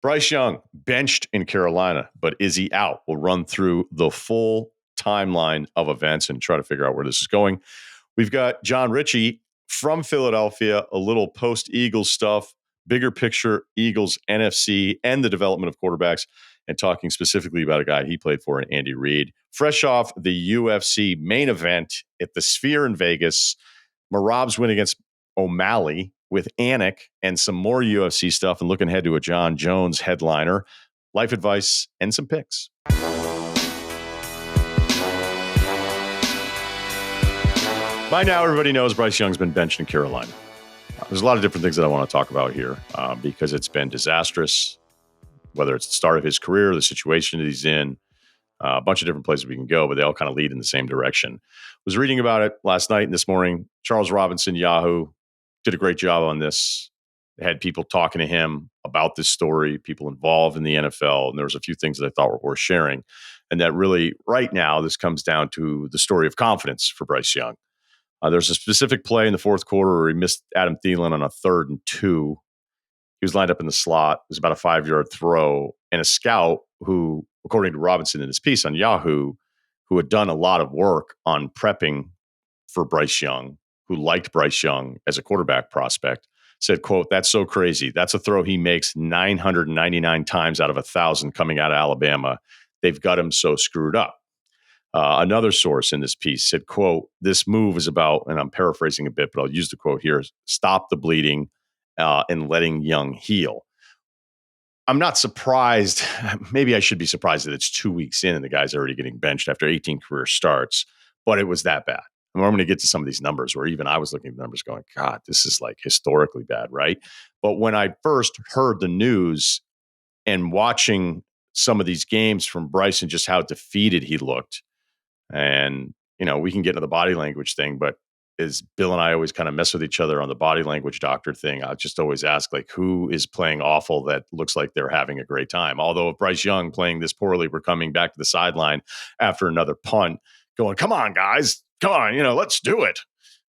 Bryce Young benched in Carolina, but is he out? We'll run through the full timeline of events and try to figure out where this is going. We've got Jon Ritchie from Philadelphia, a little post-Eagles stuff, bigger picture Eagles NFC and the development of quarterbacks, and talking specifically about a guy he played for in Andy Reid. Fresh off the UFC main event at the Sphere in Vegas, Merab's win against O'Malley with Anik and some more UFC stuff, and looking ahead to a John Jones headliner, life advice, and some picks. By now, everybody knows Bryce Young's been benched in Carolina. There's a lot of different things that I want to talk about here because it's been disastrous, whether it's the start of his career, the situation that he's in, a bunch of different places we can go, but they all kind of lead in the same direction. Was reading about it last night and this morning. Charles Robinson, Yahoo, did a great job on this. They had people talking to him about this story, people involved in the NFL, and there was a few things that I thought were worth sharing. And that really, right now, this comes down to the story of confidence for Bryce Young. There's a specific play in the fourth quarter where he missed Adam Thielen on a 3rd and 2. He was lined up in the slot. It was about a 5-yard throw. And a scout who, according to Robinson in his piece on Yahoo, who had done a lot of work on prepping for Bryce Young, who liked Bryce Young as a quarterback prospect, said, quote, "That's so crazy. That's a throw he makes 999 times out of 1,000 coming out of Alabama. They've got him so screwed up." Another source in this piece said, quote, "This move is about," and I'm paraphrasing a bit, but I'll use the quote here, "stop the bleeding and letting Young heal." I'm not surprised. Maybe I should be surprised that it's 2 weeks in and the guy's already getting benched after 18 career starts, but it was that bad. And I'm going to get to some of these numbers where even I was looking at the numbers going, God, this is like historically bad, right? But when I first heard the news and watching some of these games from Bryce and just how defeated he looked, and, you know, we can get into the body language thing, but as Bill and I always kind of mess with each other on the body language doctor thing, I just always ask, like, who is playing awful that looks like they're having a great time? Although if Bryce Young playing this poorly, we're coming back to the sideline after another punt going, come on, guys, come on, let's do it.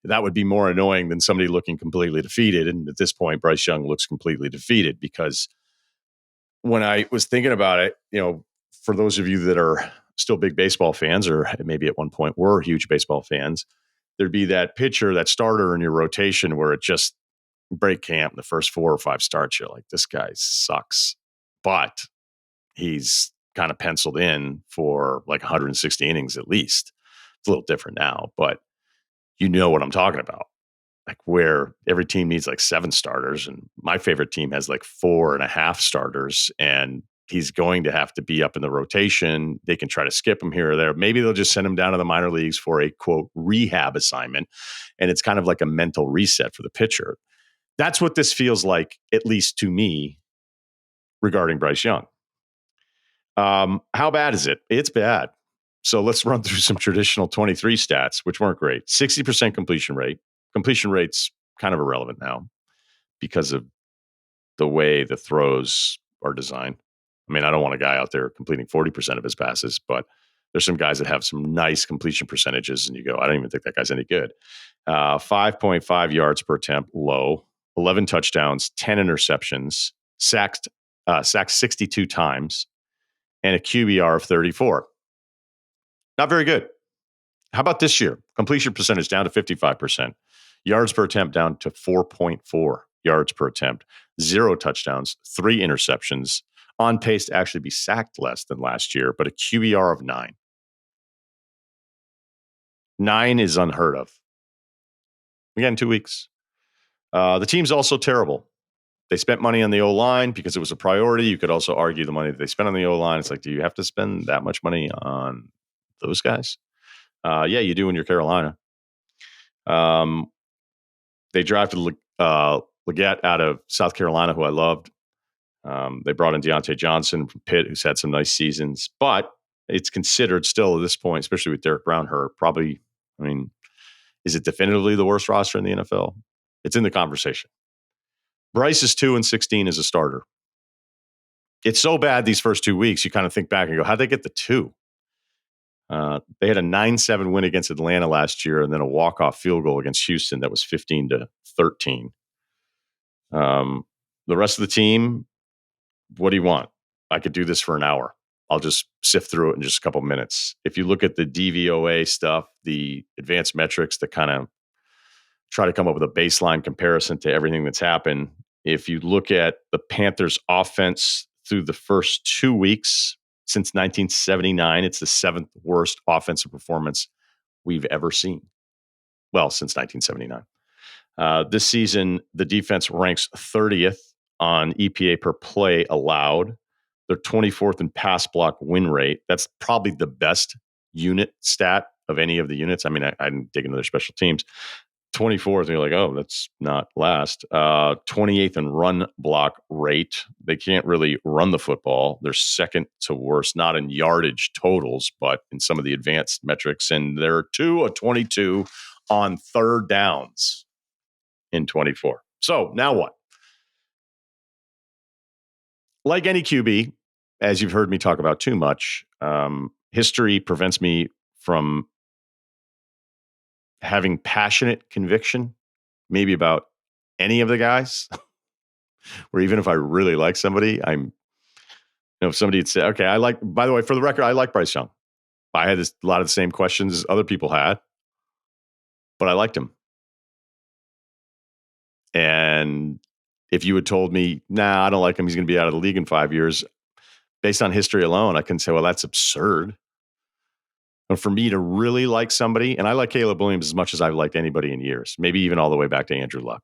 That would be more annoying than somebody looking completely defeated. And at this point, Bryce Young looks completely defeated because when I was thinking about it, for those of you that are still big baseball fans, or maybe at one point were huge baseball fans, there'd be that pitcher, that starter in your rotation where it just break camp, the first 4 or 5 starts, you're like, this guy sucks. But he's kind of penciled in for like 160 innings at least. It's a little different now, but you know what I'm talking about. Like where every team needs like 7 starters, and my favorite team has like 4.5 starters, and he's going to have to be up in the rotation. They can try to skip him here or there. Maybe they'll just send him down to the minor leagues for a, quote, rehab assignment. And it's kind of like a mental reset for the pitcher. That's what this feels like, at least to me, regarding Bryce Young. How bad is it? It's bad. So let's run through some traditional 23 stats, which weren't great. 60% completion rate. Completion rate's kind of irrelevant now because of the way the throws are designed. I mean, I don't want a guy out there completing 40% of his passes, but there's some guys that have some nice completion percentages, and you go, I don't even think that guy's any good. 5.5 yards per attempt, low. 11 touchdowns, 10 interceptions, sacked 62 times, and a QBR of 34. Not very good. How about this year? Completion percentage down to 55%. Yards per attempt down to 4.4 yards per attempt. 0 touchdowns, 3 interceptions. On pace to actually be sacked less than last year, but a QBR of 9. 9 is unheard of. Again, 2 weeks. The team's also terrible. They spent money on the O-line because it was a priority. You could also argue the money that they spent on the O-line. It's like, do you have to spend that much money on those guys? Yeah, you do when you're Carolina. They drafted Leggett out of South Carolina, who I loved. They brought in Deontay Johnson from Pitt, who's had some nice seasons, but it's considered still at this point, especially with Derek Brown hurt, probably, is it definitively the worst roster in the NFL? It's in the conversation. Bryce is 2-16 as a starter. It's so bad these first 2 weeks, you kind of think back and go, how'd they get the 2? They had a 9-7 win against Atlanta last year and then a walk-off field goal against Houston that was 15-13. The rest of the team, What do you want? I could do this for an hour. I'll just sift through it in just a couple minutes. If you look at the DVOA stuff, the advanced metrics that kind of try to come up with a baseline comparison to everything that's happened, if you look at the Panthers' offense through the first 2 weeks since 1979, it's the seventh worst offensive performance we've ever seen. Well, since 1979. This season, the defense ranks 30th on EPA per play allowed. They're 24th in pass block win rate. That's probably the best unit stat of any of the units. I mean, I didn't dig into their special teams. 24th, and you're like, oh, that's not last. 28th in run block rate. They can't really run the football. They're second to worst, not in yardage totals, but in some of the advanced metrics. And they're 2 of 22 on third downs in 24. So now what? Like any QB, as you've heard me talk about too much, history prevents me from having passionate conviction, maybe about any of the guys, where even if I really like somebody, if somebody had said, okay, by the way, for the record, I like Bryce Young. I had a lot of the same questions as other people had, but I liked him. And if you had told me, nah, I don't like him, he's going to be out of the league in 5 years, based on history alone, I can say, well, that's absurd. And for me to really like somebody, and I like Caleb Williams as much as I've liked anybody in years, maybe even all the way back to Andrew Luck.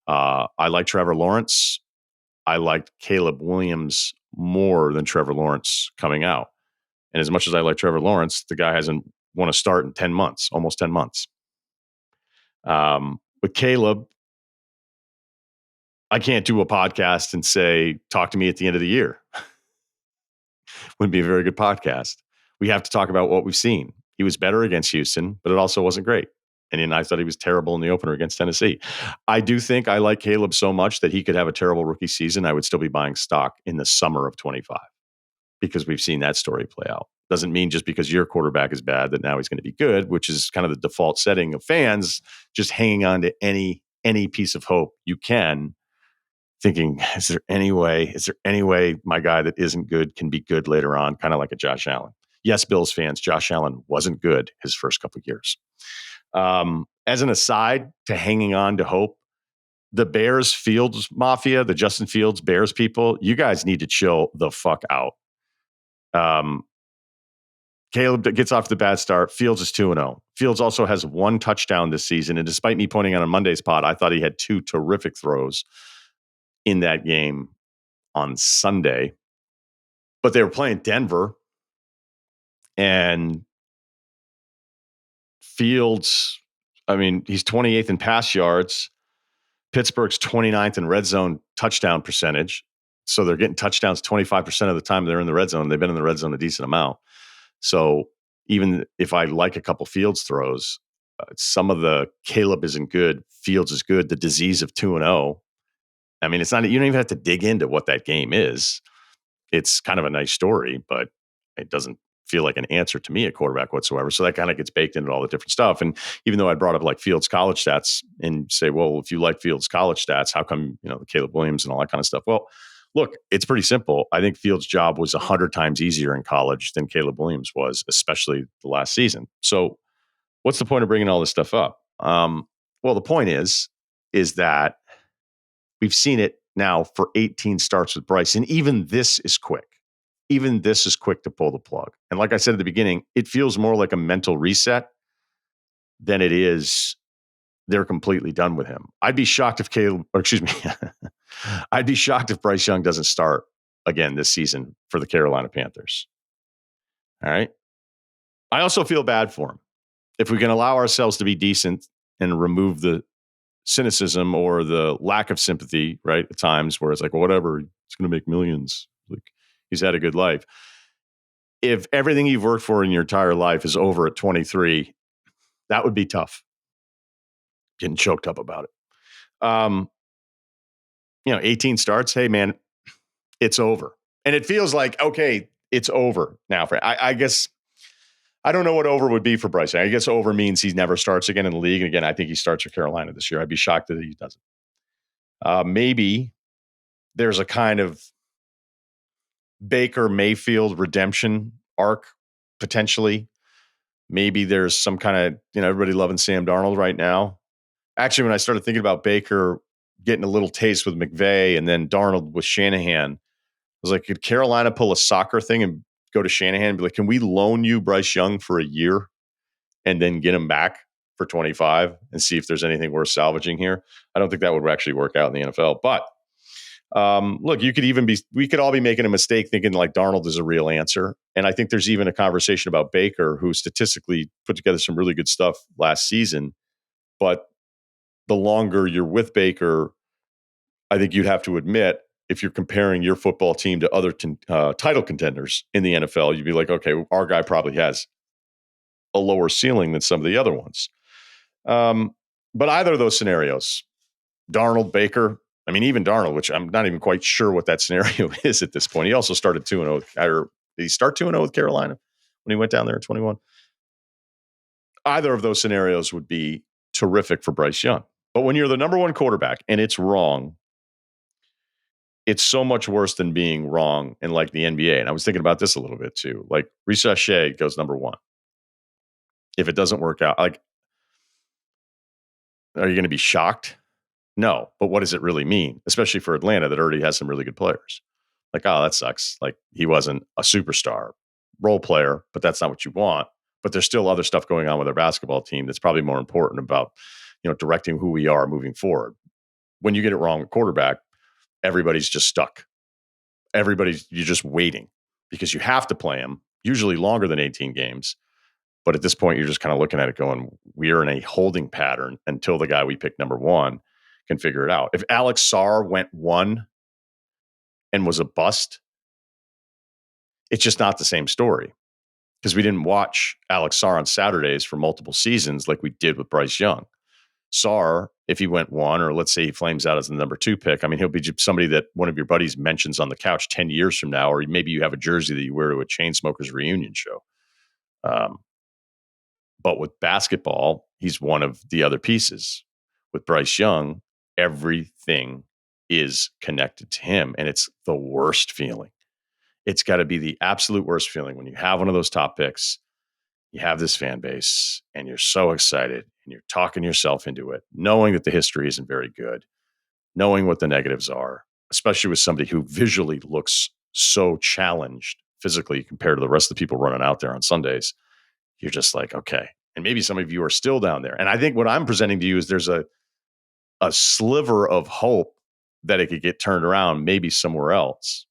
I like Trevor Lawrence. I liked Caleb Williams more than Trevor Lawrence coming out. And as much as I like Trevor Lawrence, the guy hasn't won a start in 10 months, almost 10 months. With Caleb, I can't do a podcast and say, talk to me at the end of the year. Wouldn't be a very good podcast. We have to talk about what we've seen. He was better against Houston, but it also wasn't great. And then I thought he was terrible in the opener against Tennessee. I do think I like Caleb so much that he could have a terrible rookie season. I would still be buying stock in the summer of 25 because we've seen that story play out. Doesn't mean just because your quarterback is bad that now he's going to be good, which is kind of the default setting of fans just hanging on to any piece of hope you can, thinking, is there any way my guy that isn't good can be good later on, kind of like a Josh Allen. Yes, Bills fans, Josh Allen wasn't good his first couple of years. As an aside to hanging on to hope, the Bears Fields Mafia, the Justin Fields Bears people, you guys need to chill the fuck out. Caleb gets off the bad start. Fields is 2-0. Fields also has one touchdown this season. And despite me pointing out on Monday's pod, I thought he had two terrific throws in that game on Sunday. But they were playing Denver. And Fields, I mean, he's 28th in pass yards. Pittsburgh's 29th in red zone touchdown percentage. So they're getting touchdowns 25% of the time they're in the red zone. They've been in the red zone a decent amount. So even if I like a couple Fields throws, some of the Caleb isn't good. Fields is good. The disease of 2-0. I mean, it's not, you don't even have to dig into what that game is. It's kind of a nice story, but it doesn't feel like an answer to me at quarterback whatsoever. So that kind of gets baked into all the different stuff. And even though I brought up like Fields college stats and say, well, if you like Fields college stats, how come, the Caleb Williams and all that kind of stuff? Well, look, it's pretty simple. I think Fields' job was 100 times easier in college than Caleb Williams was, especially the last season. So what's the point of bringing all this stuff up? Well, the point is that we've seen it now for 18 starts with Bryce. And even this is quick. Even this is quick to pull the plug. And like I said at the beginning, it feels more like a mental reset than it is they're completely done with him. I'd be shocked if I'd be shocked if Bryce Young doesn't start again this season for the Carolina Panthers. All right. I also feel bad for him. If we can allow ourselves to be decent and remove the cynicism or the lack of sympathy, right? At times where it's like, well, whatever, it's going to make millions. Like, he's had a good life. If everything you've worked for in your entire life is over at 23, that would be tough. Getting choked up about it. 18 starts. Hey, man, it's over. And it feels like, okay, it's over now. I guess, I don't know what over would be for Bryce. I guess over means he never starts again in the league. And again, I think he starts for Carolina this year. I'd be shocked that he doesn't. Maybe there's a kind of Baker Mayfield redemption arc potentially. Maybe there's some kind of, everybody loving Sam Darnold right now. Actually, when I started thinking about Baker getting a little taste with McVay and then Darnold with Shanahan, I was like, could Carolina pull a soccer thing and go to Shanahan and be like, can we loan you Bryce Young for a year and then get him back for 25 and see if there's anything worth salvaging here? I don't think that would actually work out in the NFL. But look, we could all be making a mistake thinking like Darnold is a real answer. And I think there's even a conversation about Baker, who statistically put together some really good stuff last season. But the longer you're with Baker, I think you'd have to admit, if you're comparing your football team to other title contenders in the NFL, you'd be like, okay, our guy probably has a lower ceiling than some of the other ones. But either of those scenarios, Darnold, Baker, I mean, even Darnold, which I'm not even quite sure what that scenario is at this point. He also started 2-0. Or did he start 2-0 with Carolina when he went down there in 21? Either of those scenarios would be terrific for Bryce Young. But when you're the number one quarterback and it's wrong, it's so much worse than being wrong in like the NBA. And I was thinking about this a little bit too. Like Russillo goes number one. If it doesn't work out, like, are you going to be shocked? No. But what does it really mean? Especially for Atlanta that already has some really good players. Like, oh, that sucks. Like, he wasn't a superstar role player, but that's not what you want. But there's still other stuff going on with our basketball team that's probably more important about, directing who we are moving forward. When you get it wrong at quarterback, everybody's just stuck. You're just waiting because you have to play them, usually longer than 18 games. But at this point, you're just kind of looking at it going, we're in a holding pattern until the guy we picked number one can figure it out. If Alex Sarr went one and was a bust, it's just not the same story because we didn't watch Alex Sarr on Saturdays for multiple seasons like we did with Bryce Young. Sarr, if he went one, or let's say he flames out as the number two pick, I mean, he'll be somebody that one of your buddies mentions on the couch 10 years from now, or maybe you have a jersey that you wear to a Chainsmokers reunion show. But with basketball, he's one of the other pieces. With Bryce Young, everything is connected to him, and it's the worst feeling. It's got to be the absolute worst feeling when you have one of those top picks, you have this fan base, and you're so excited, and you're talking yourself into it, knowing that the history isn't very good, knowing what the negatives are, especially with somebody who visually looks so challenged physically compared to the rest of the people running out there on Sundays. You're just like, okay. And maybe some of you are still down there. And I think what I'm presenting to you is there's a sliver of hope that it could get turned around, maybe somewhere else.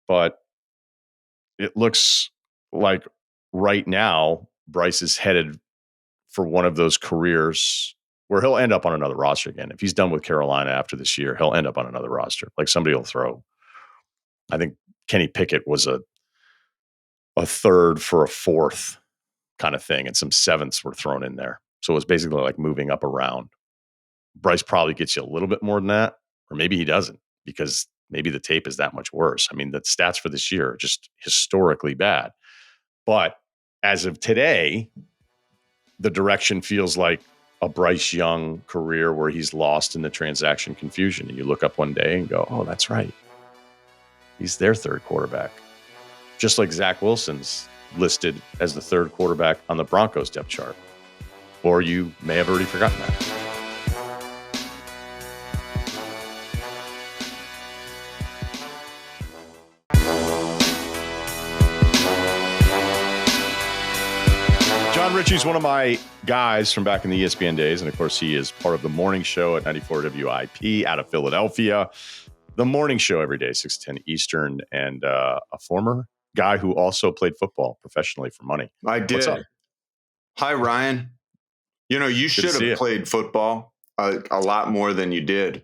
But it looks like right now, Bryce is headed for one of those careers where he'll end up on another roster again. If he's done with Carolina after this year, he'll end up on another roster. Like somebody will throw. I think Kenny Pickett was a third for a fourth kind of thing, and some sevenths were thrown in there. So it was basically like moving up around. Bryce probably gets you a little bit more than that, or maybe he doesn't, because maybe the tape is that much worse. I mean, the stats for this year are just historically bad. But as of today, the direction feels like a Bryce Young career where he's lost in the transaction confusion. And you look up one day and go, oh, that's right. He's their third quarterback. Just like Zach Wilson's listed as the third quarterback on the Broncos depth chart. Or you may have already forgotten that. Jon Ritchie's one of my guys from back in the ESPN days. And of course, he is part of the morning show at 94 WIP out of Philadelphia. The morning show every day, 6 to 10 Eastern. And a former guy who also played football professionally for money. I did. What's up? Hi, Ryan. You should have played football a lot more than you did.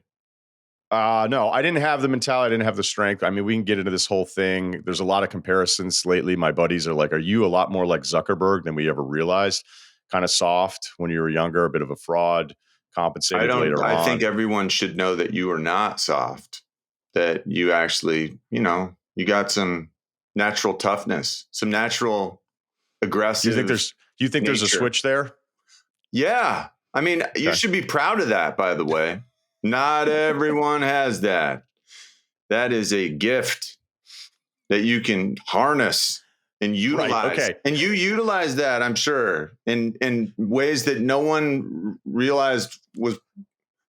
No, I didn't have the mentality. I didn't have the strength. I mean, we can get into this whole thing. There's a lot of comparisons lately. My buddies are like, are you a lot more like Zuckerberg than we ever realized? Kind of soft when you were younger, a bit of a fraud, compensated later on. I think everyone should know that you are not soft, that you actually, you got some natural toughness, some natural aggressive. Do you think there's a switch there? Yeah. I mean, you should be proud of that, by the way. Not everyone has that. That is a gift. that you can harness and utilize. Right, okay. And you utilize that, I'm sure, in ways that no one realized was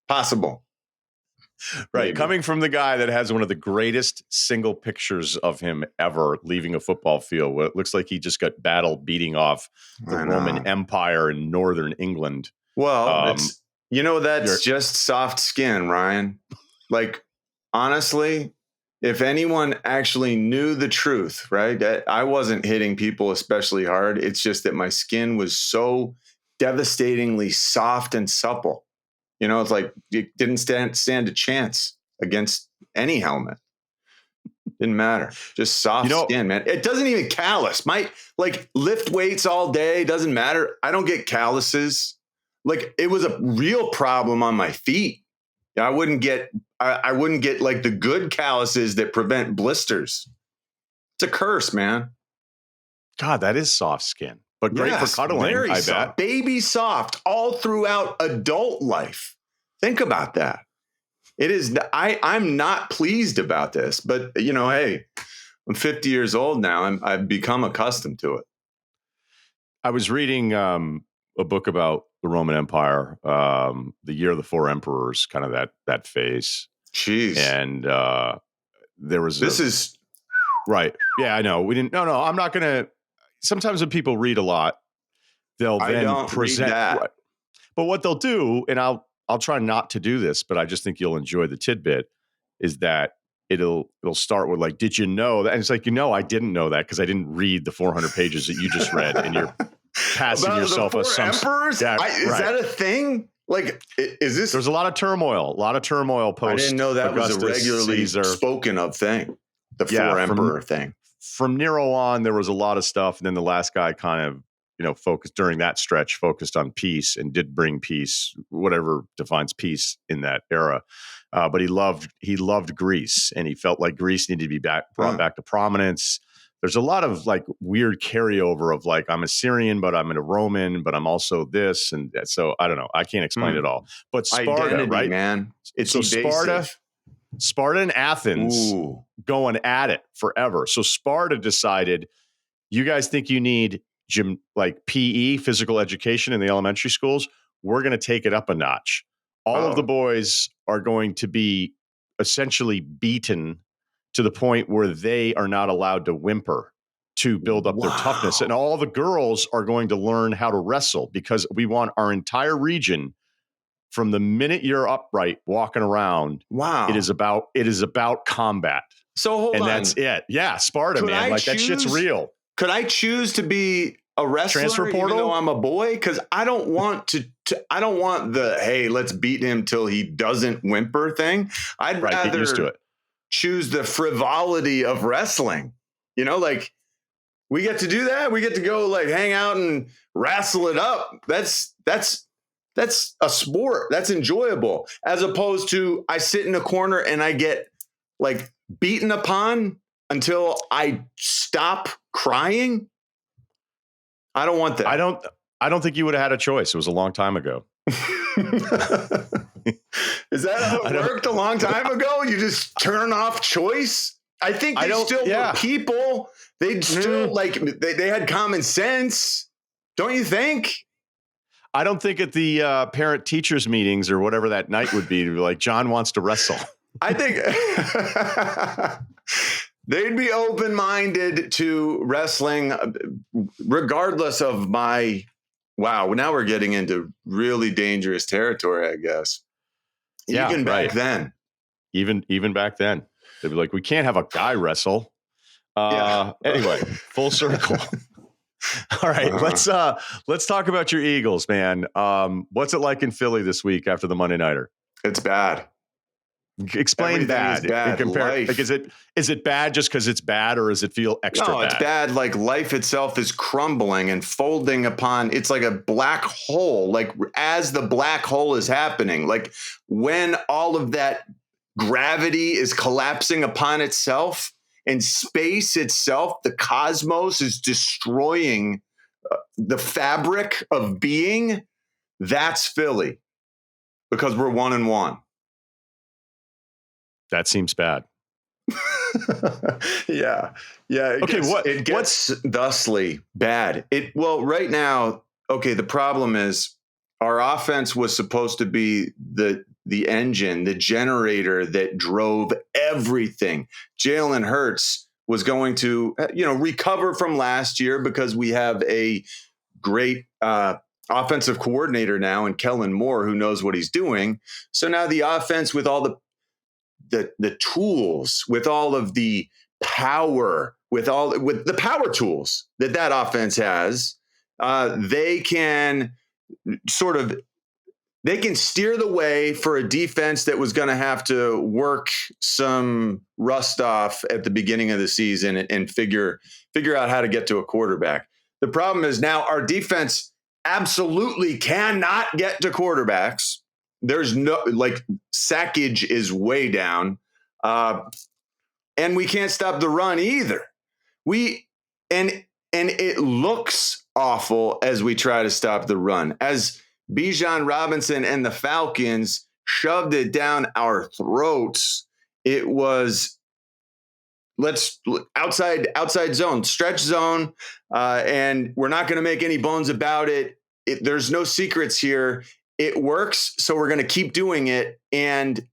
possible. Right. Maybe. Coming from the guy that has one of the greatest single pictures of him ever leaving a football field, where it looks like he just got battle beating off the Roman Empire in northern England. Well, that's just soft skin, Ryan. Like, honestly, if anyone actually knew the truth, right? I wasn't hitting people especially hard. It's just that my skin was so devastatingly soft and supple. It's like it didn't stand a chance against any helmet. Didn't matter. Just soft skin, man. It doesn't even callus. Lift weights all day. Doesn't matter. I don't get calluses. Like, it was a real problem on my feet. I wouldn't get like the good calluses that prevent blisters. It's a curse, man. God, that is soft skin, but great for cuddling. Very I soft. bet. Baby soft all throughout adult life. Think about that. It is. I'm not pleased about this, but hey, I'm 50 years old now. I've become accustomed to it. I was reading a book about the Roman Empire, the year of the four emperors, kind of that phase. Jeez. And there was is right. Yeah, I know. We didn't. No. I'm not going to. Sometimes when people read a lot, they'll then present. Right. But what they'll do, and I'll try not to do this, but I just think you'll enjoy the tidbit, is that it'll start with like, did you know that? And it's like, I didn't know that because I didn't read the 400 pages that you just read, and you're passing about yourself the as some emperors. Is that a thing? Like, is this? There's a lot of turmoil post. I didn't know that Augustus, was a regularly Caesar. Spoken of thing. The four emperor thing. From Nero on, there was a lot of stuff, and then the last guy kind of focused during that stretch, focused on peace and did bring peace, whatever defines peace in that era. But he loved Greece, and he felt like Greece needed to be brought back to prominence. There's a lot of like weird carryover of like, I'm a Syrian, but I'm a Roman, but I'm also this. And so I don't know. I can't explain it all, but Sparta, identity, right? Man. It's so evasive. Sparta and Athens going at it forever. So Sparta decided, you guys think you need PE, physical education in the elementary schools? We're going to take it up a notch. All of the boys are going to be essentially beaten to the point where they are not allowed to whimper to build up their toughness. And all the girls are going to learn how to wrestle, because we want our entire region, from the minute you're upright walking around. Wow. It is about combat. So hold on. And that's it. Yeah. Sparta, man. That shit's real. Could I choose to be a wrestler transfer portal? Even though I'm a boy? Because I don't want I don't want the, hey, let's beat him till he doesn't whimper thing. I'd rather get used to it. Choose the frivolity of wrestling. Like, we get to do that. We get to go like hang out and wrestle it up. That's a sport. That's enjoyable. As opposed to I sit in a corner and I get like beaten upon until I stop crying. I don't want that. I don't think you would have had a choice. It was a long time ago. Is that how it worked a long time ago? You just turn off choice? I think they still were people. They'd still they had common sense. Don't you think? I don't think at the parent teachers meetings or whatever that night would be like, John wants to wrestle. I think they'd be open-minded to wrestling regardless of my, wow, now we're getting into really dangerous territory, I guess. Yeah, even back then. Even back then. They'd be like, we can't have a guy wrestle. Anyway, full circle. All right, let's talk about your Eagles, man. What's it like in Philly this week after the Monday Nighter? It's bad. Explain bad. Like, is it bad just because it's bad, or does it feel extra bad? No, it's bad. Like, life itself is crumbling and folding upon. It's like a black hole. Like, as the black hole is happening, like when all of that gravity is collapsing upon itself, and space itself, the cosmos, is destroying the fabric of being. That's Philly, because we're 1-1. That seems bad. Yeah. Yeah. It gets thusly bad. Right now, okay, the problem is our offense was supposed to be the engine, the generator that drove everything. Jalen Hurts was going to, recover from last year because we have a great offensive coordinator now and Kellen Moore, who knows what he's doing. So now the offense, with all the tools, with all of the power, with the power tools that offense has, they can sort of they can steer the way for a defense that was going to have to work some rust off at the beginning of the season and figure out how to get to a quarterback. The problem is now our defense absolutely cannot get to quarterbacks. There's no, sackage is way down, and we can't stop the run either. And it looks awful as we try to stop the run. As Bijan Robinson and the Falcons shoved it down our throats, it was outside zone, stretch zone, and we're not going to make any bones about it. There's no secrets here. It works, so we're going to keep doing it. And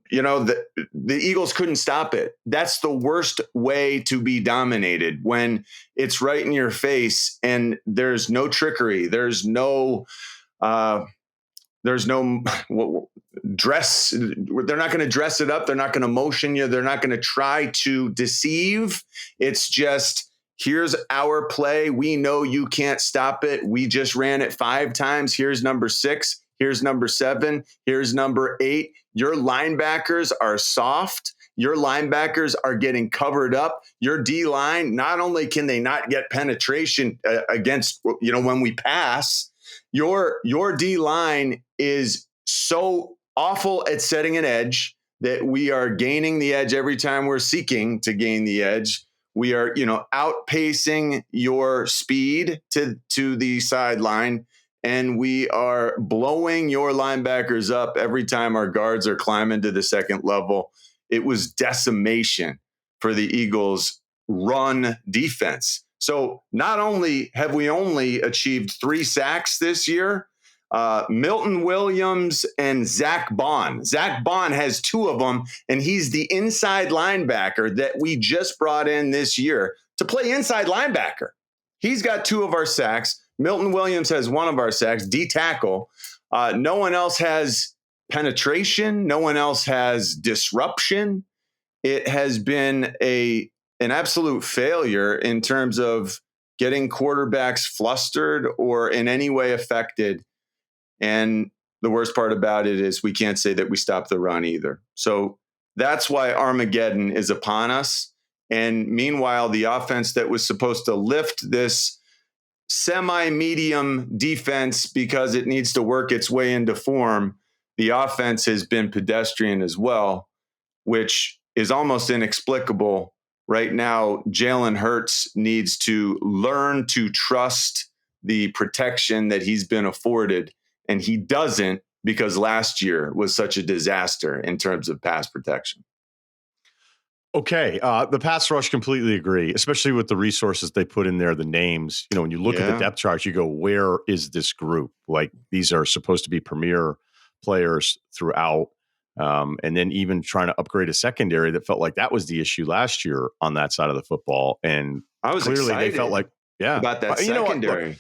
the Eagles couldn't stop it. That's the worst way to be dominated, when it's right in your face and there's no trickery. There's no dress. They're not going to dress it up. They're not going to motion you. They're not going to try to deceive. It's just, here's our play. We know you can't stop it. We just ran it 5 times. Here's number 6. Here's number 7. Here's number 8. Your linebackers are soft. Your linebackers are getting covered up. Your D-line, not only can they not get penetration against, when we pass, your D-line is so awful at setting an edge that we are gaining the edge every time we're seeking to gain the edge. We are, outpacing your speed to the sideline. And we are blowing your linebackers up every time our guards are climbing to the second level. It was decimation for the Eagles' run defense. So not only have we only achieved 3 sacks this year, Milton Williams and Zach Bond. Zach Bond has 2 of them, and he's the inside linebacker that we just brought in this year to play inside linebacker. He's got 2 of our sacks. Milton Williams has 1 of our sacks, D-tackle. No one else has penetration. No one else has disruption. It has been an absolute failure in terms of getting quarterbacks flustered or in any way affected. And the worst part about it is we can't say that we stopped the run either. So that's why Armageddon is upon us. And meanwhile, the offense that was supposed to lift this semi-medium defense because it needs to work its way into form, the offense has been pedestrian as well, which is almost inexplicable. Right now, Jalen Hurts needs to learn to trust the protection that he's been afforded, and he doesn't, because last year was such a disaster in terms of pass protection. Okay. The pass rush, completely agree, especially with the resources they put in there, the names. When you look at the depth charts, you go, where is this group? Like, these are supposed to be premier players throughout. And then even trying to upgrade a secondary, that felt like that was the issue last year on that side of the football. And I was clearly excited they felt like, about that secondary.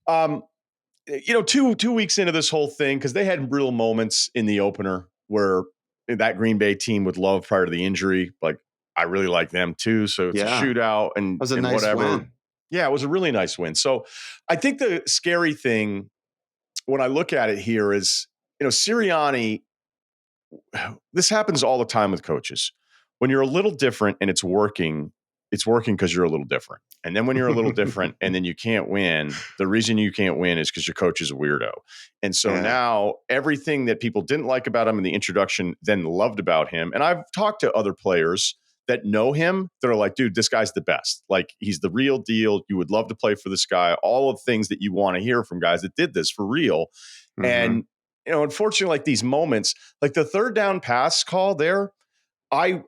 Look, 2 weeks into this whole thing, because they had real moments in the opener where that Green Bay team would love prior to the injury. Like, I really like them too. So it's a shootout and, a nice whatever. Win. Yeah, it was a really nice win. So I think the scary thing when I look at it here is, Sirianni, this happens all the time with coaches. When you're a little different and it's working because you're a little different. And then when you're a little different and then you can't win, the reason you can't win is because your coach is a weirdo. And so now everything that people didn't like about him in the introduction then loved about him. And I've talked to other players that know him that are like, dude, this guy's the best. Like, he's the real deal. You would love to play for this guy. All of the things that you want to hear from guys that did this for real. Mm-hmm. And, unfortunately, like these moments, like the 3rd down pass call there, I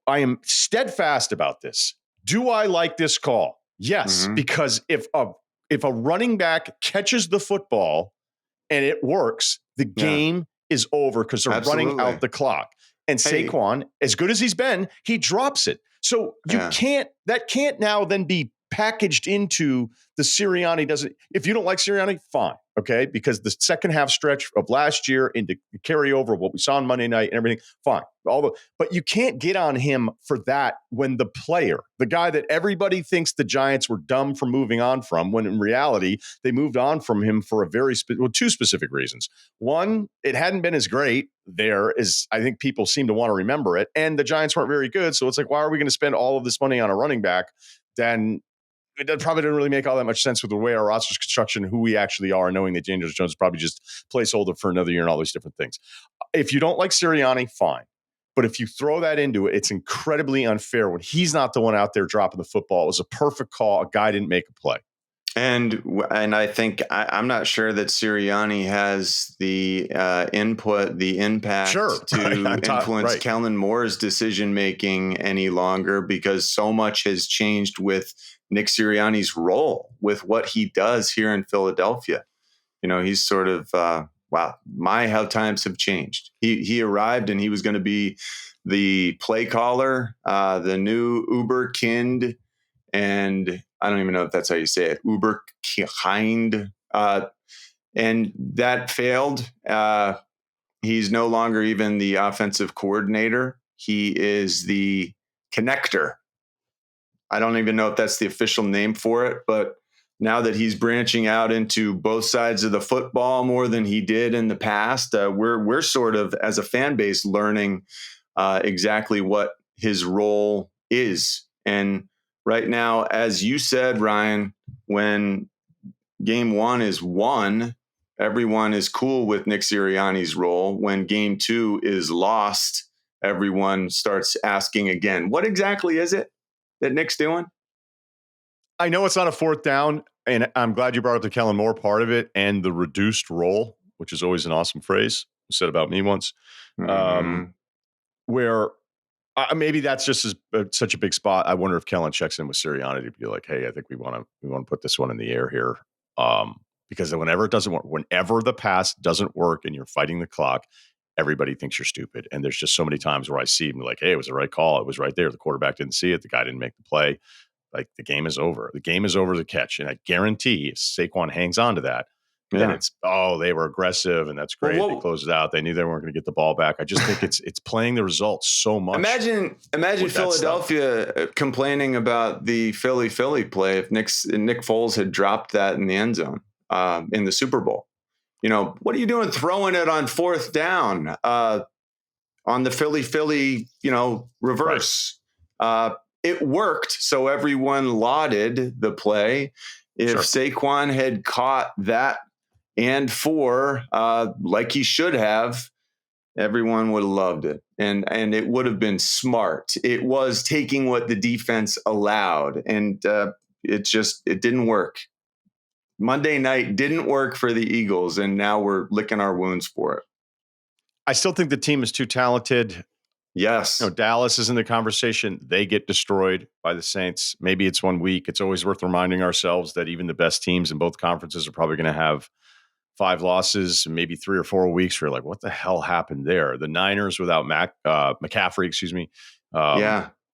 am steadfast about this. Do I like this call? Yes, because if a running back catches the football and it works, the game is over because they're running out the clock. And Saquon, as good as he's been, he drops it. So that can't now then be packaged into the Sirianni doesn't. If you don't like Sirianni, fine. Okay. Because the second half stretch of last year into carryover of what we saw on Monday night and everything, fine. But you can't get on him for that when the player, the guy that everybody thinks the Giants were dumb for moving on from, when in reality, they moved on from him for two specific reasons. One, it hadn't been as great there as I think people seem to want to remember it. And the Giants weren't very good. So it's like, why are we going to spend all of this money on a running back? Then it probably didn't really make all that much sense with the way our roster's construction, who we actually are, knowing that Daniel Jones is probably just placeholder for another year and all these different things. If you don't like Sirianni, fine. But if you throw that into it, it's incredibly unfair when he's not the one out there dropping the football. It was a perfect call. A guy didn't make a play. And I think I'm not sure that Sirianni has the input, the impact to influence Kellen Moore's decision making any longer, because so much has changed with Nick Sirianni's role, with what he does here in Philadelphia. He's sort of wow, how times have changed. He arrived and he was going to be the play caller, the new Uberkind, and I don't even know if that's how you say it, Uberkind, and that failed. He's no longer even the offensive coordinator. He is the connector. I don't even know if that's the official name for it, but now that he's branching out into both sides of the football more than he did in the past, we're sort of, as a fan base, learning exactly what his role is. And right now, as you said, Ryan, when game one is won, everyone is cool with Nick Sirianni's role. When game two is lost, everyone starts asking again, what exactly is it that Nick's doing? I know it's not a fourth down, and I'm glad you brought up the Kellen Moore part of it and the reduced role, which is always an awesome phrase said about me once, where maybe that's just such a big spot. I wonder if Kellen checks in with Sirianni to be like, hey, I think we want to put this one in the air here. Because whenever it doesn't work, whenever the pass doesn't work and you're fighting the clock, everybody thinks you're stupid. And there's just so many times where I see him like, hey, it was the right call. It was right there. The quarterback didn't see it. The guy didn't make the play. Like, the game is over. The game is over the catch. And I guarantee if Saquon hangs on to that, then it's, they were aggressive and that's great. They closed it out. They knew they weren't going to get the ball back. I just think it's playing the results so much. Imagine Philadelphia complaining about the Philly play if Nick Foles had dropped that in the end zone in the Super Bowl. What are you doing throwing it on fourth down on the Philly, reverse? Right. It worked, so everyone lauded the play. If Saquon had caught that and four, like he should have, everyone would have loved it. And it would have been smart. It was taking what the defense allowed, and it didn't work. Monday night didn't work for the Eagles, and now we're licking our wounds for it. I still think the team is too talented. Yes. Dallas is in the conversation. They get destroyed by the Saints. Maybe it's 1 week. It's always worth reminding ourselves that even the best teams in both conferences are probably going to have 5 losses, maybe 3 or 4 weeks where you're like, what the hell happened there? The Niners without McCaffrey,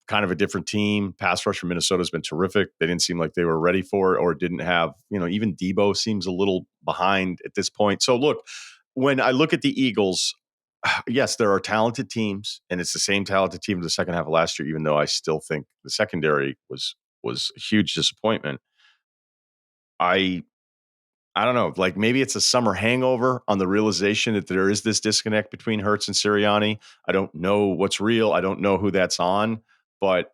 kind of a different team. Pass rush from Minnesota has been terrific. They didn't seem like they were ready for it or didn't have, even Debo seems a little behind at this point. So look, when I look at the Eagles, yes, there are talented teams, and it's the same talented team in the second half of last year, even though I still think the secondary was a huge disappointment. I don't know, like maybe it's a summer hangover on the realization that there is this disconnect between Hurts and Sirianni. I don't know what's real. I don't know who that's on, but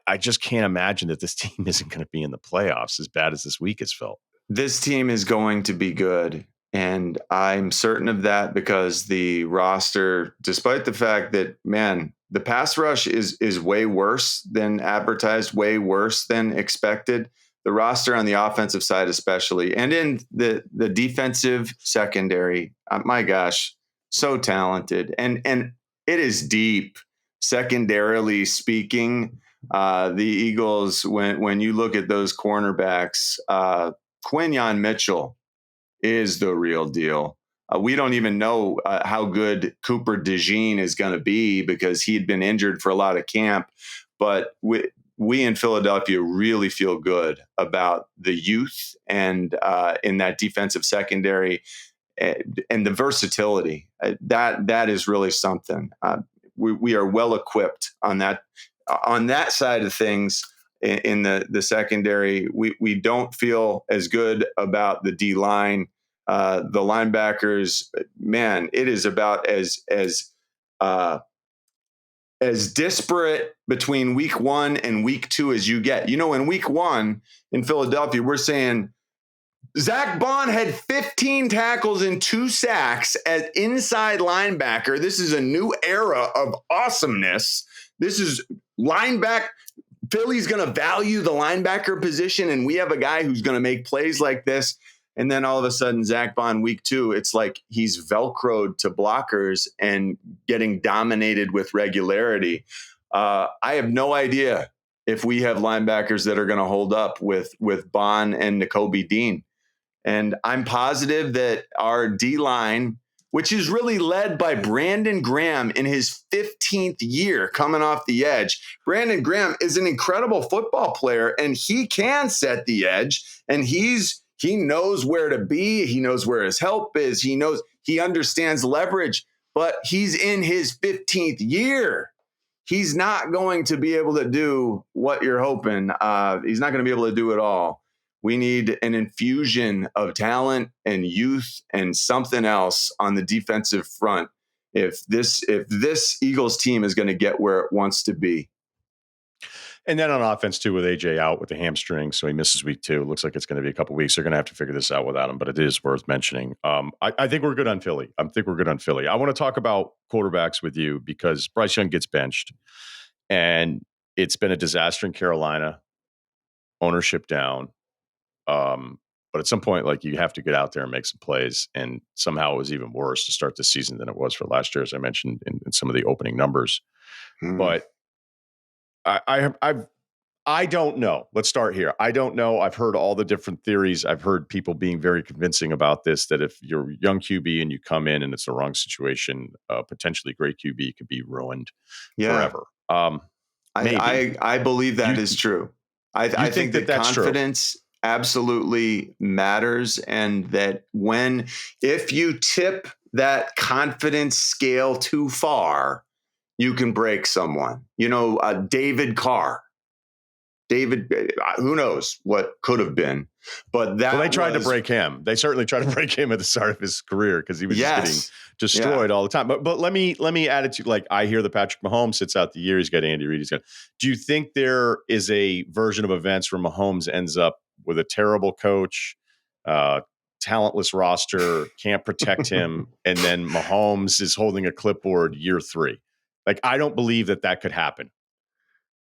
I just can't imagine that this team isn't going to be in the playoffs as bad as this week has felt. This team is going to be good. And I'm certain of that because the roster, despite the fact that, the pass rush is way worse than advertised, way worse than expected. The roster on the offensive side especially, and in the defensive secondary, my gosh, so talented. And it is deep. secondarily speaking, the Eagles, when you look at those cornerbacks, Quinyon Mitchell is the real deal. We don't even know how good Cooper DeJean is going to be because he'd been injured for a lot of camp. But we in Philadelphia really feel good about the youth and in that defensive secondary and the versatility. That is really something. We are well equipped on that side of things. In the secondary, we don't feel as good about the D line. The linebackers, man, it is about as disparate between week 1 and week 2 as you get. In week 1 in Philadelphia, we're saying Zach Bond had 15 tackles and 2 sacks as inside linebacker. This is a new era of awesomeness. This is linebacker. Philly's going to value the linebacker position, and we have a guy who's going to make plays like this. And then all of a sudden, Zach Bond, week 2, it's like he's Velcroed to blockers and getting dominated with regularity. I have no idea if we have linebackers that are going to hold up with Bond and Nakobe Dean. And I'm positive that our D-line, which is really led by Brandon Graham in his 15th year coming off the edge. Brandon Graham is an incredible football player, and he can set the edge, and he knows where to be. He knows where his help is. He understands leverage, but he's in his 15th year. He's not going to be able to do what you're hoping. He's not going to be able to do it all. We need an infusion of talent and youth and something else on the defensive front if this Eagles team is going to get where it wants to be. And then on offense, too, with AJ out with the hamstring, so he misses week 2. It looks like it's going to be a couple weeks. They're going to have to figure this out without him, but it is worth mentioning. I think we're good on Philly. I want to talk about quarterbacks with you because Bryce Young gets benched, and it's been a disaster in Carolina, ownership down. But at some point, like, you have to get out there and make some plays. And somehow it was even worse to start the season than it was for last year, as I mentioned in some of the opening numbers. But I don't know. Let's start here. I don't know. I've heard all the different theories. I've heard people being very convincing about this, that if you're a young QB and you come in and it's the wrong situation, potentially great QB could be ruined forever. I believe that is true. I think that confidence absolutely matters, and that if you tip that confidence scale too far, you can break someone. David Carr. Who knows what could have been, but they tried to break him. They certainly tried to break him at the start of his career because he was just getting destroyed all the time. But let me add it to, like, I hear the Patrick Mahomes sits out the year. He's got Andy Reid. Do you think there is a version of events where Mahomes ends up with a terrible coach, talentless roster, can't protect him, and then Mahomes is holding a clipboard year 3? Like, I don't believe that could happen.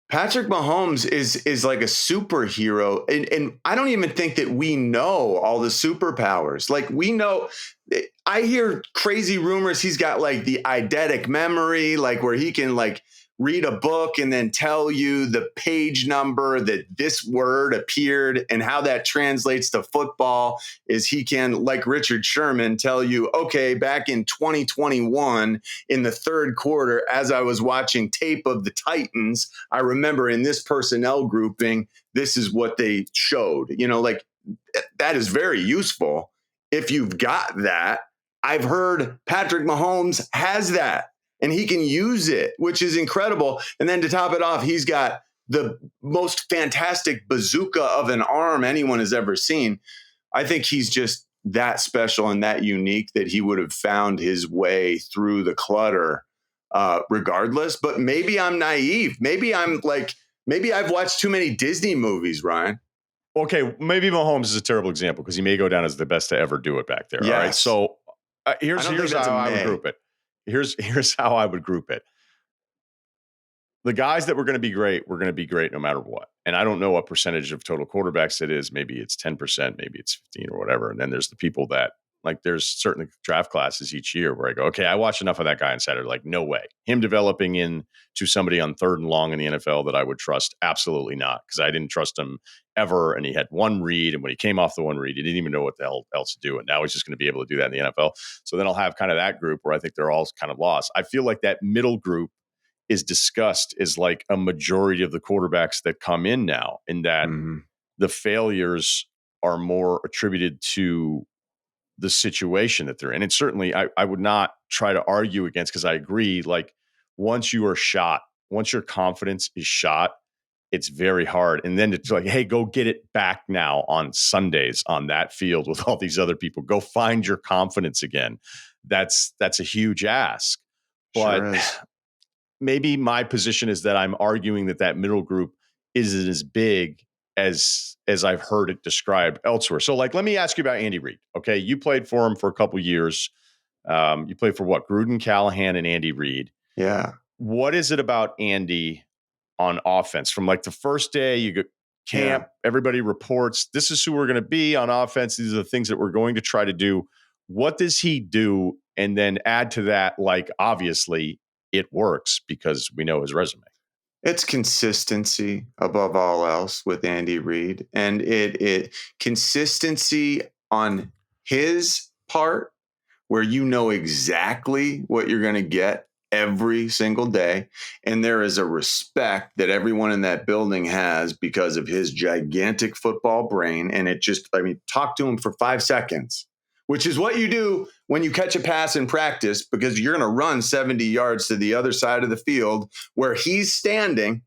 Patrick Mahomes is like a superhero. And I don't even think that we know all the superpowers. Like, we know, I hear crazy rumors he's got like the eidetic memory, like where he can like read a book and then tell you the page number that this word appeared, and how that translates to football is he can, like Richard Sherman, tell you, okay, back in 2021 in the third quarter, as I was watching tape of the Titans, I remember in this personnel grouping, this is what they showed. Like, that is very useful if you've got that. I've heard Patrick Mahomes has that, and he can use it, which is incredible. And then to top it off, he's got the most fantastic bazooka of an arm anyone has ever seen. I think he's just that special and that unique that he would have found his way through the clutter regardless. But maybe I'm naive. Maybe I've watched too many Disney movies, Ryan. Okay, maybe Mahomes is a terrible example because he may go down as the best to ever do it back there. Yes. All right, so here's how I would group it. Here's how I would group it. The guys that were going to be great no matter what. And I don't know what percentage of total quarterbacks it is. Maybe it's 10%, maybe it's 15 or whatever. And then there's the people that Like there's certain draft classes each year where I go, okay, I watched enough of that guy on Saturday. Like, no way. Him developing into somebody on 3rd and long in the NFL that I would trust, absolutely not, because I didn't trust him ever. And he had one read, and when he came off the one read, he didn't even know what the hell else to do. And now he's just going to be able to do that in the NFL. So then I'll have kind of that group where I think they're all kind of lost. I feel like that middle group is discussed as like a majority of the quarterbacks that come in now, in that the failures are more attributed to the situation that they're in. And certainly I would not try to argue against, because I agree, like once you are shot, once your confidence is shot, it's very hard. And then it's like, hey, go get it back now on Sundays on that field with all these other people. Go find your confidence again. That's a huge ask. But Sure is. maybe my position is that I'm arguing that middle group isn't as big as I've heard it described elsewhere. So, like, let me ask you about Andy Reid. Okay, you played for him for a couple years. You played for what? Gruden, Callahan, and Andy Reid. Yeah. What is it about Andy on offense? From like the first day you go camp, everybody reports, this is who we're going to be on offense. These are the things that we're going to try to do. What does he do? And then add to that, like, obviously it works because we know his resume. It's consistency above all else with Andy Reid, and it consistency on his part, where you know exactly what you're going to get every single day, and there is a respect that everyone in that building has because of his gigantic football brain. And it just, I mean, talk to him for 5 seconds, which is what you do when you catch a pass in practice, because you're going to run 70 yards to the other side of the field where he's standing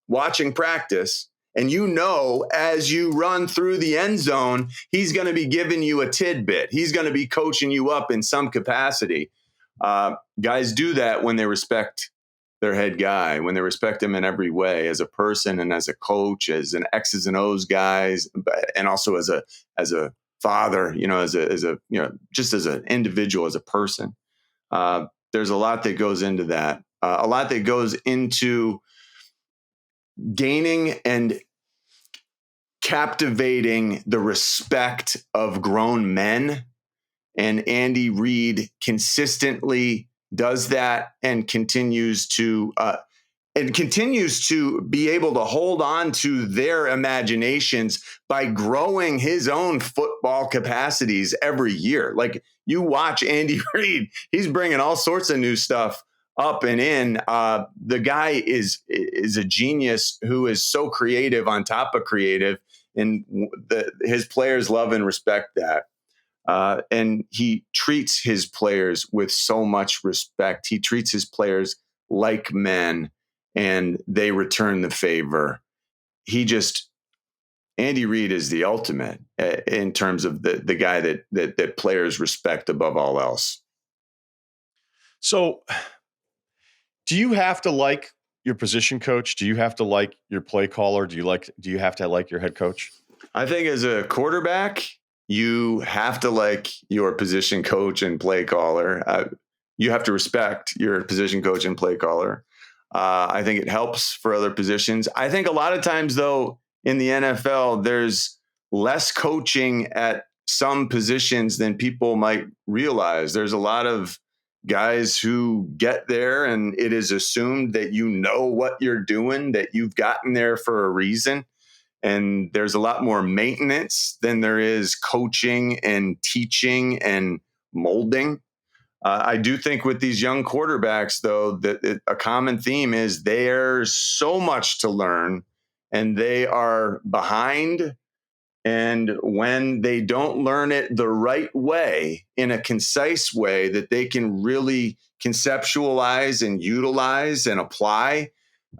watching practice. And you know, as you run through the end zone, he's going to be giving you a tidbit. He's going to be coaching you up in some capacity. Guys do that when they respect their head guy, when they respect him in every way, as a person and as a coach, as an X's and O's guys, and also as a father, as a just as an individual, as a person. There's a lot that goes into that. A lot that goes into gaining and captivating the respect of grown men. And Andy Reid consistently does that and continues to be able to hold on to their imaginations by growing his own football capacities every year. Like, you watch Andy Reid, he's bringing all sorts of new stuff up and in. The guy is a genius who is so creative on top of creative, and his players love and respect that. And he treats his players with so much respect. He treats his players like men, and they return the favor. Andy Reid is the ultimate in terms of the guy that players respect above all else. So, do you have to like your position coach? Do you have to like your play caller? Do you have to like your head coach? I think as a quarterback, you have to like your position coach and play caller. You have to respect your position coach and play caller. I think it helps for other positions. I think a lot of times, though, in the NFL, there's less coaching at some positions than people might realize. There's a lot of guys who get there and it is assumed that you know what you're doing, that you've gotten there for a reason. And there's a lot more maintenance than there is coaching and teaching and molding. I do think with these young quarterbacks, though, that a common theme is there's so much to learn and they are behind. And when they don't learn it the right way, in a concise way that they can really conceptualize and utilize and apply,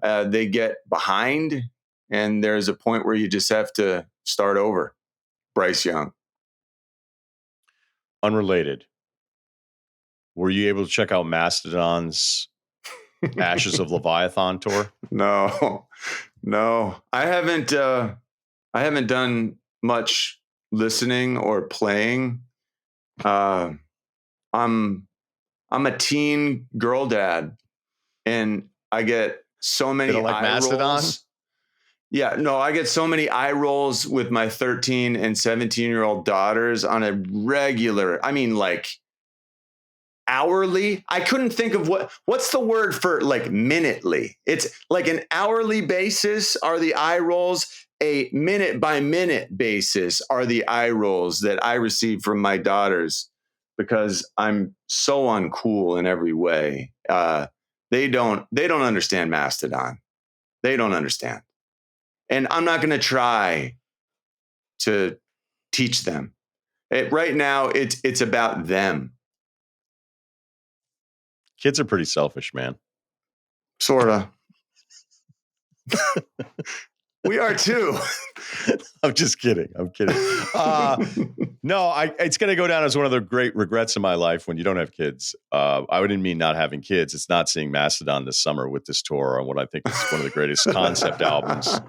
they get behind. And there's a point where you just have to start over. Bryce Young. Unrelated. Were you able to check out Mastodon's Ashes of Leviathan tour? No. I haven't done much listening or playing. I'm a teen girl dad, and I get so many They don't like eye Mastodon? rolls. Yeah, no, I get so many eye rolls with my 13 and 17-year-old daughters on a regular, I mean, like hourly. I couldn't think of what's the word for like minutely. It's like an hourly basis are the eye rolls. A minute by minute basis are the eye rolls that I receive from my daughters because I'm so uncool in every way. They don't understand Mastodon. They don't understand. And I'm not going to try to teach them. Right now, it's about them. Kids are pretty selfish, man. Sorta. We are too. I'm just kidding. I'm kidding. No, it's going to go down as one of the great regrets in my life when you don't have kids. I didn't mean not having kids. It's not seeing Mastodon this summer with this tour on what I think is one of the greatest concept albums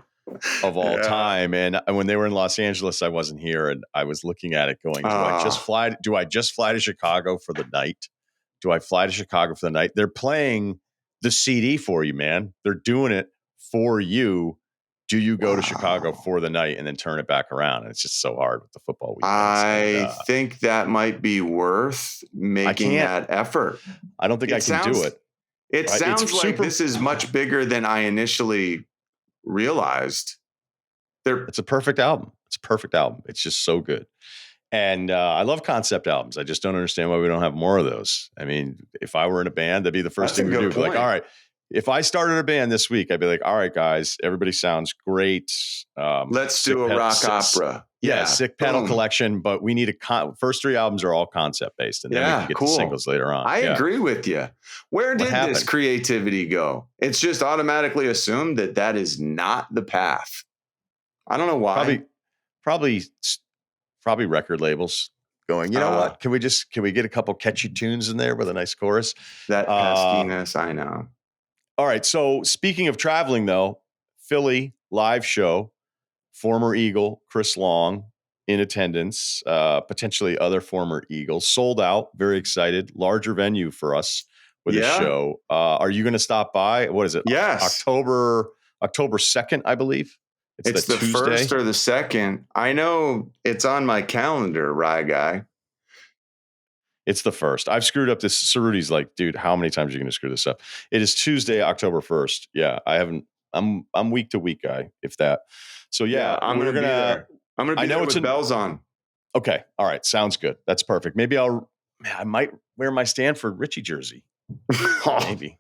of all time. And when they were in Los Angeles, I wasn't here, and I was looking at it going, do I just fly to Chicago for the night? Do I fly to Chicago for the night? They're playing the CD for you, man. They're doing it for you. Do you go to Chicago for the night and then turn it back around? And it's just so hard with the football weekends. I think that might be worth making that effort. I don't think I can do it. It sounds like this is much bigger than I initially realized. It's a perfect album. It's a perfect album. It's just so good. And I love concept albums. I just don't understand why we don't have more of those. I mean, if I were in a band, that'd be the first thing we do. Like, all right, if I started a band this week, I'd be like, all right, guys, everybody sounds great. Let's do a rock opera. Yeah, sick panel collection, but we need first 3 albums are all concept based, and then we can get the singles later on. I agree with you. Where did this creativity go? It's just automatically assumed that is not the path. I don't know why. Probably record labels going, you know what? Can we get a couple catchy tunes in there with a nice chorus? That peskiness, I know. All right. So speaking of traveling, though, Philly live show, former Eagle Chris Long in attendance, potentially other former Eagles, sold out. Very excited. Larger venue for us with a show. Are you going to stop by? What is it? Yes. October 2nd, I believe. It's the Tuesday. 1st or the 2nd. I know it's on my calendar, Rye Guy. It's the 1st. I've screwed up this. Ceruti's like, dude, how many times are you going to screw this up? It is Tuesday, October 1st. Yeah, I haven't. I'm week to week guy, if that. So I'm gonna be there. I'm gonna be there with bells on. Okay, all right, sounds good. That's perfect. Maybe I might wear my Stanford Ritchie jersey. Maybe.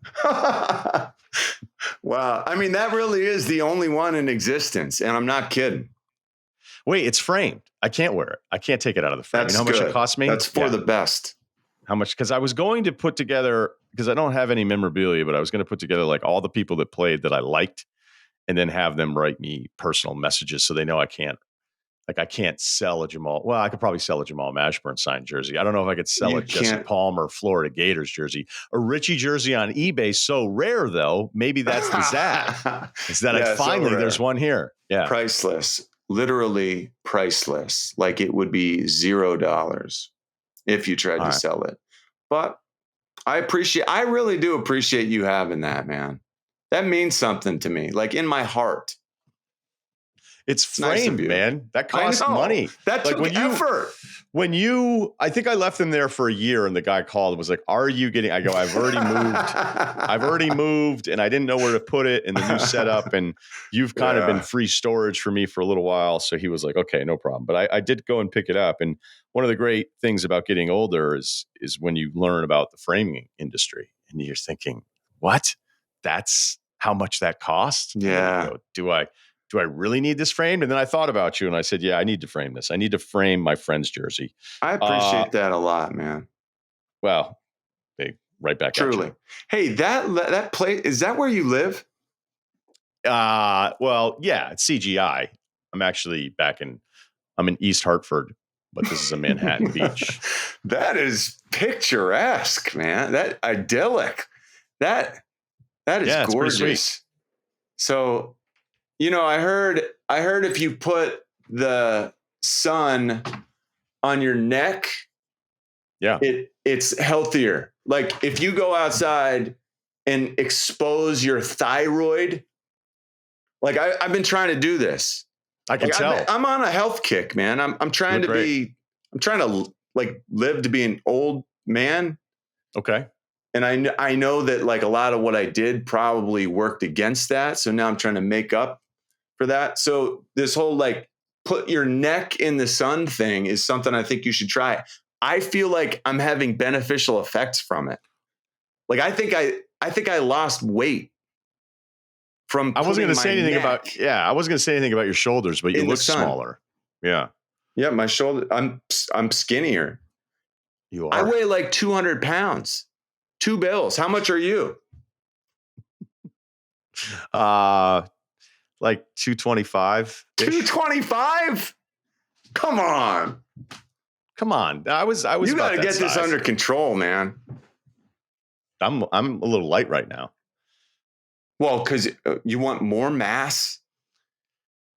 Wow. I mean, that really is the only one in existence, and I'm not kidding. Wait, it's framed. I can't wear it. I can't take it out of the frame. You know how much it cost me? That's for the best. How much? Because I was going to put together, because I don't have any memorabilia, but I was going to put together like all the people that played that I liked, and then have them write me personal messages so they know I can't sell a Jamal. Well, I could probably sell a Jamal Mashburn signed jersey. I don't know if I could sell a Jesse Palmer Florida Gators jersey. A Ritchie jersey on eBay, so rare though. Maybe that's the zag. Is that there's one here. Yeah, priceless, literally priceless. Like it would be $0 if you tried to sell it. But I really do appreciate you having that, man. That means something to me, like in my heart. It's framed, nice, man. That costs money. That took effort. I think I left them there for a year, and the guy called and was like, "Are you getting?" I go, "I've already moved. I've already moved, and I didn't know where to put it in the new setup. And you've kind of been free storage for me for a little while." So he was like, "Okay, no problem." But I did go and pick it up. And one of the great things about getting older is when you learn about the framing industry, and you're thinking, "What? That's how much that costs?" Yeah. Do I really need this framed? And then I thought about you and I said, yeah, I need to frame this. I need to frame my friend's jersey. I appreciate that a lot, man. Well, right back at you. Hey, that place, is that where you live? Well, yeah, it's CGI. I'm actually I'm in East Hartford, but this is a Manhattan beach. That is picturesque, man. That idyllic. That is gorgeous. So, I heard if you put the sun on your neck, it's healthier. Like if you go outside and expose your thyroid, Like I've been trying to do this. I can tell. I'm on a health kick, man. I'm trying to like live to be an old man. Okay. And I know that like a lot of what I did probably worked against that. So now I'm trying to make up for that. So this whole like put your neck in the sun thing is something I think you should try. I feel like I'm having beneficial effects from it. Like I think I lost weight from. I wasn't going to say anything about. Yeah, I wasn't going to say anything about your shoulders, but you look smaller. Yeah. Yeah, my shoulder. I'm skinnier. You are. I weigh like 200 pounds. 2 bills. How much are you? Like 225. 225? Come on. I was. You got to get this under control, man. I'm a little light right now. Well, because you want more mass.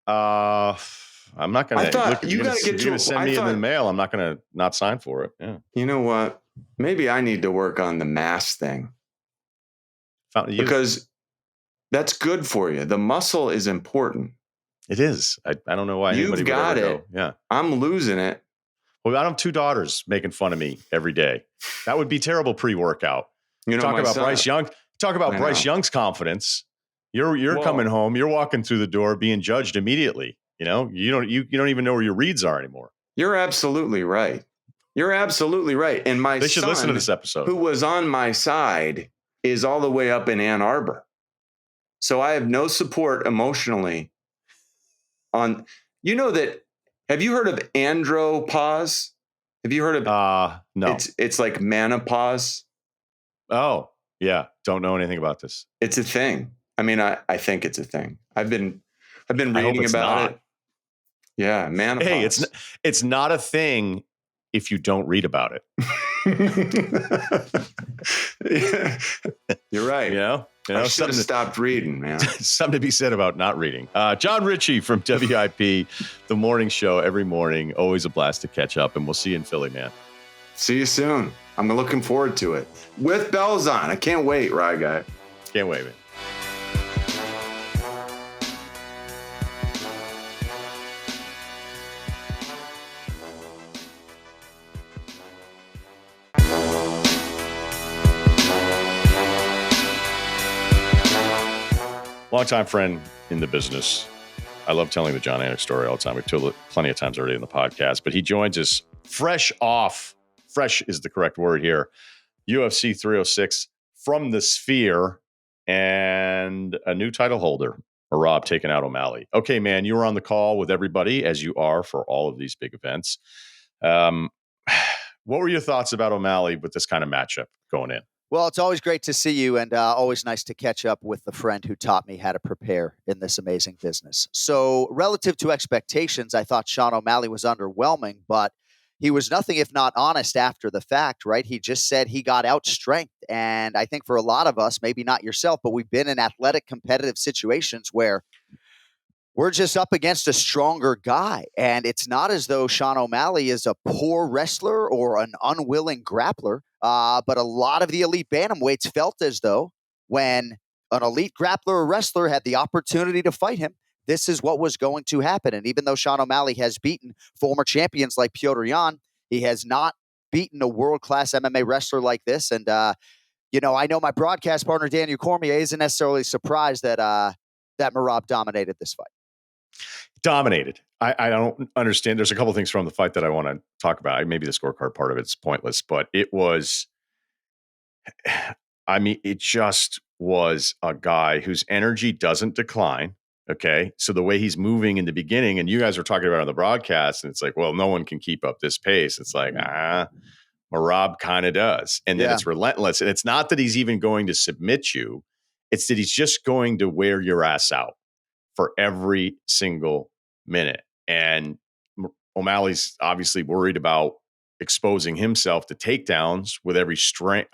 I'm not going to. I thought you got to get to send me in the mail. I'm not going to not sign for it. Yeah. You know what? Maybe I need to work on the mass thing because that's good for you. The muscle is important. It is. I don't know why anybody You've got would ever it. Go. Yeah. I'm losing it. Well, I have 2 daughters making fun of me every day. That would be terrible pre-workout. You know, talk about Bryce Young. Talk about Bryce Young's confidence. You're coming home. You're walking through the door, being judged immediately. You know, you don't even know where your reads are anymore. You're absolutely right. You're absolutely right. And they should listen to this episode. Who was on my side is all the way up in Ann Arbor. So I have no support emotionally on, you know that, have you heard of andropause? Have you heard of no. It's like menopause. Oh, yeah. Don't know anything about this. It's a thing. I mean, I think it's a thing. I've been reading about it. Yeah, menopause. Hey, it's not a thing if you don't read about it. Yeah. You're right. You know, I should have stopped reading, man. Something to be said about not reading. Jon Ritchie from WIP, the morning show every morning. Always a blast to catch up, and we'll see you in Philly, man. See you soon. I'm looking forward to it. With bells on. I can't wait, Rye Guy. Can't wait, man. Longtime friend in the business. I love telling the Jon Anik story all the time. We've told it plenty of times already in the podcast, but he joins us fresh is the correct word here, UFC 306 from the Sphere, and a new title holder, Merab, taking out O'Malley. Okay, man, you were on the call with everybody, as you are for all of these big events. What were your thoughts about O'Malley with this kind of matchup going in? Well, it's always great to see you, and always nice to catch up with the friend who taught me how to prepare in this amazing business. So relative to expectations, I thought Sean O'Malley was underwhelming, but he was nothing if not honest after the fact, right? He just said he got outstrengthed. And I think for a lot of us, maybe not yourself, but we've been in athletic competitive situations where we're just up against a stronger guy. And it's not as though Sean O'Malley is a poor wrestler or an unwilling grappler. But a lot of the elite bantamweights felt as though when an elite grappler or wrestler had the opportunity to fight him, this is what was going to happen. And even though Sean O'Malley has beaten former champions like Petr Yan, he has not beaten a world-class MMA wrestler like this. And, I know my broadcast partner, Daniel Cormier, isn't necessarily surprised that Merab dominated this fight. Dominated. I don't understand. There's a couple things from the fight that I want to talk about. Maybe the scorecard part of it's pointless, but it was, it just was a guy whose energy doesn't decline. Okay. So the way he's moving in the beginning, and you guys were talking about it on the broadcast, and it's like, well, no one can keep up this pace. It's like, Merab kind of does. And then it's relentless. And it's not that he's even going to submit you. It's that he's just going to wear your ass out for every single minute. And O'Malley's obviously worried about exposing himself to takedowns with every strike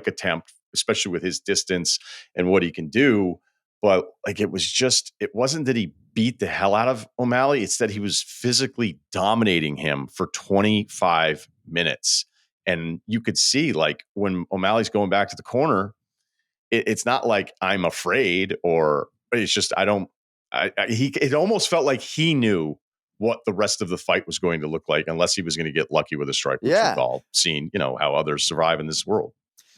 attempt, especially with his distance and what he can do. But it wasn't that he beat the hell out of O'Malley. It's that he was physically dominating him for 25 minutes. And you could see, when O'Malley's going back to the corner, it's not like I'm afraid, or it's just, I don't it almost felt like he knew what the rest of the fight was going to look like, unless he was going to get lucky with a strike, which we've all seen, how others survive in this world.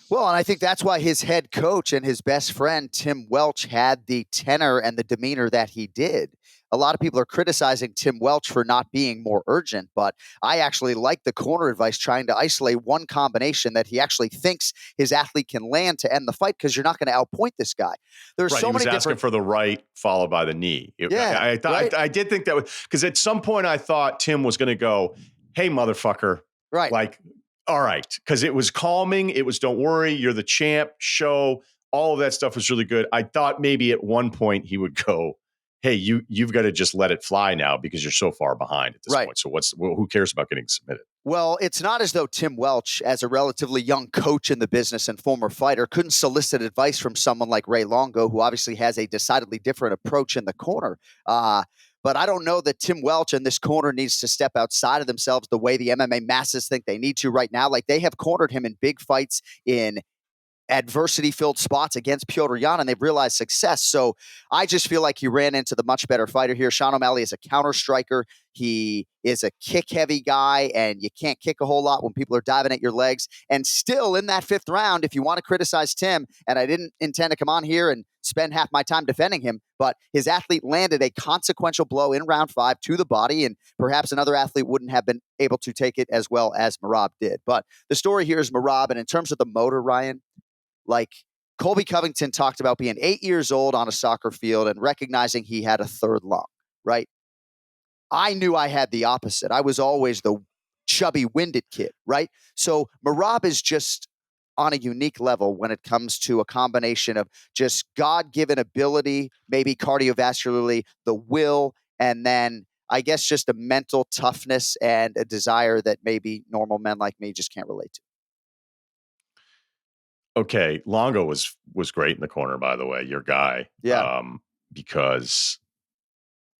Well, and I think that's why his head coach and his best friend, Tim Welch, had the tenor and the demeanor that he did. A lot of people are criticizing Tim Welch for not being more urgent, but I actually like the corner advice, trying to isolate one combination that he actually thinks his athlete can land to end the fight, because you're not going to outpoint this guy. There's so many asking for the right followed by the knee. I did think that because at some point I thought Tim was going to go, "Hey, motherfucker," right? Like, all right, because it was calming. It was, don't worry, you're the champ, show. All of that stuff was really good. I thought maybe at one point he would go, "Hey, you've got to just let it fly now because you're so far behind at this point. So who cares about getting submitted?" Well, it's not as though Tim Welch, as a relatively young coach in the business and former fighter, couldn't solicit advice from someone like Ray Longo, who obviously has a decidedly different approach in the corner. But I don't know that Tim Welch and this corner needs to step outside of themselves the way the MMA masses think they need to right now. Like, they have cornered him in big fights in adversity-filled spots against Petr Yan, and they've realized success. So I just feel like he ran into the much better fighter here. Sean O'Malley is a counter striker. He is a kick-heavy guy, and you can't kick a whole lot when people are diving at your legs. And still, in that fifth round, if you want to criticize Tim, and I didn't intend to come on here and spend half my time defending him, but his athlete landed a consequential blow in round 5 to the body, and perhaps another athlete wouldn't have been able to take it as well as Merab did. But the story here is Merab, and in terms of the motor, Ryan, like Colby Covington talked about being 8 years old on a soccer field and recognizing he had a third lung, right? I knew I had the opposite. I was always the chubby, winded kid, right? So Merab is just on a unique level when it comes to a combination of just God-given ability, maybe cardiovascularly, the will, and then I guess just a mental toughness and a desire that maybe normal men like me just can't relate to. Okay, Longo was great in the corner, by the way, your guy. Yeah. Because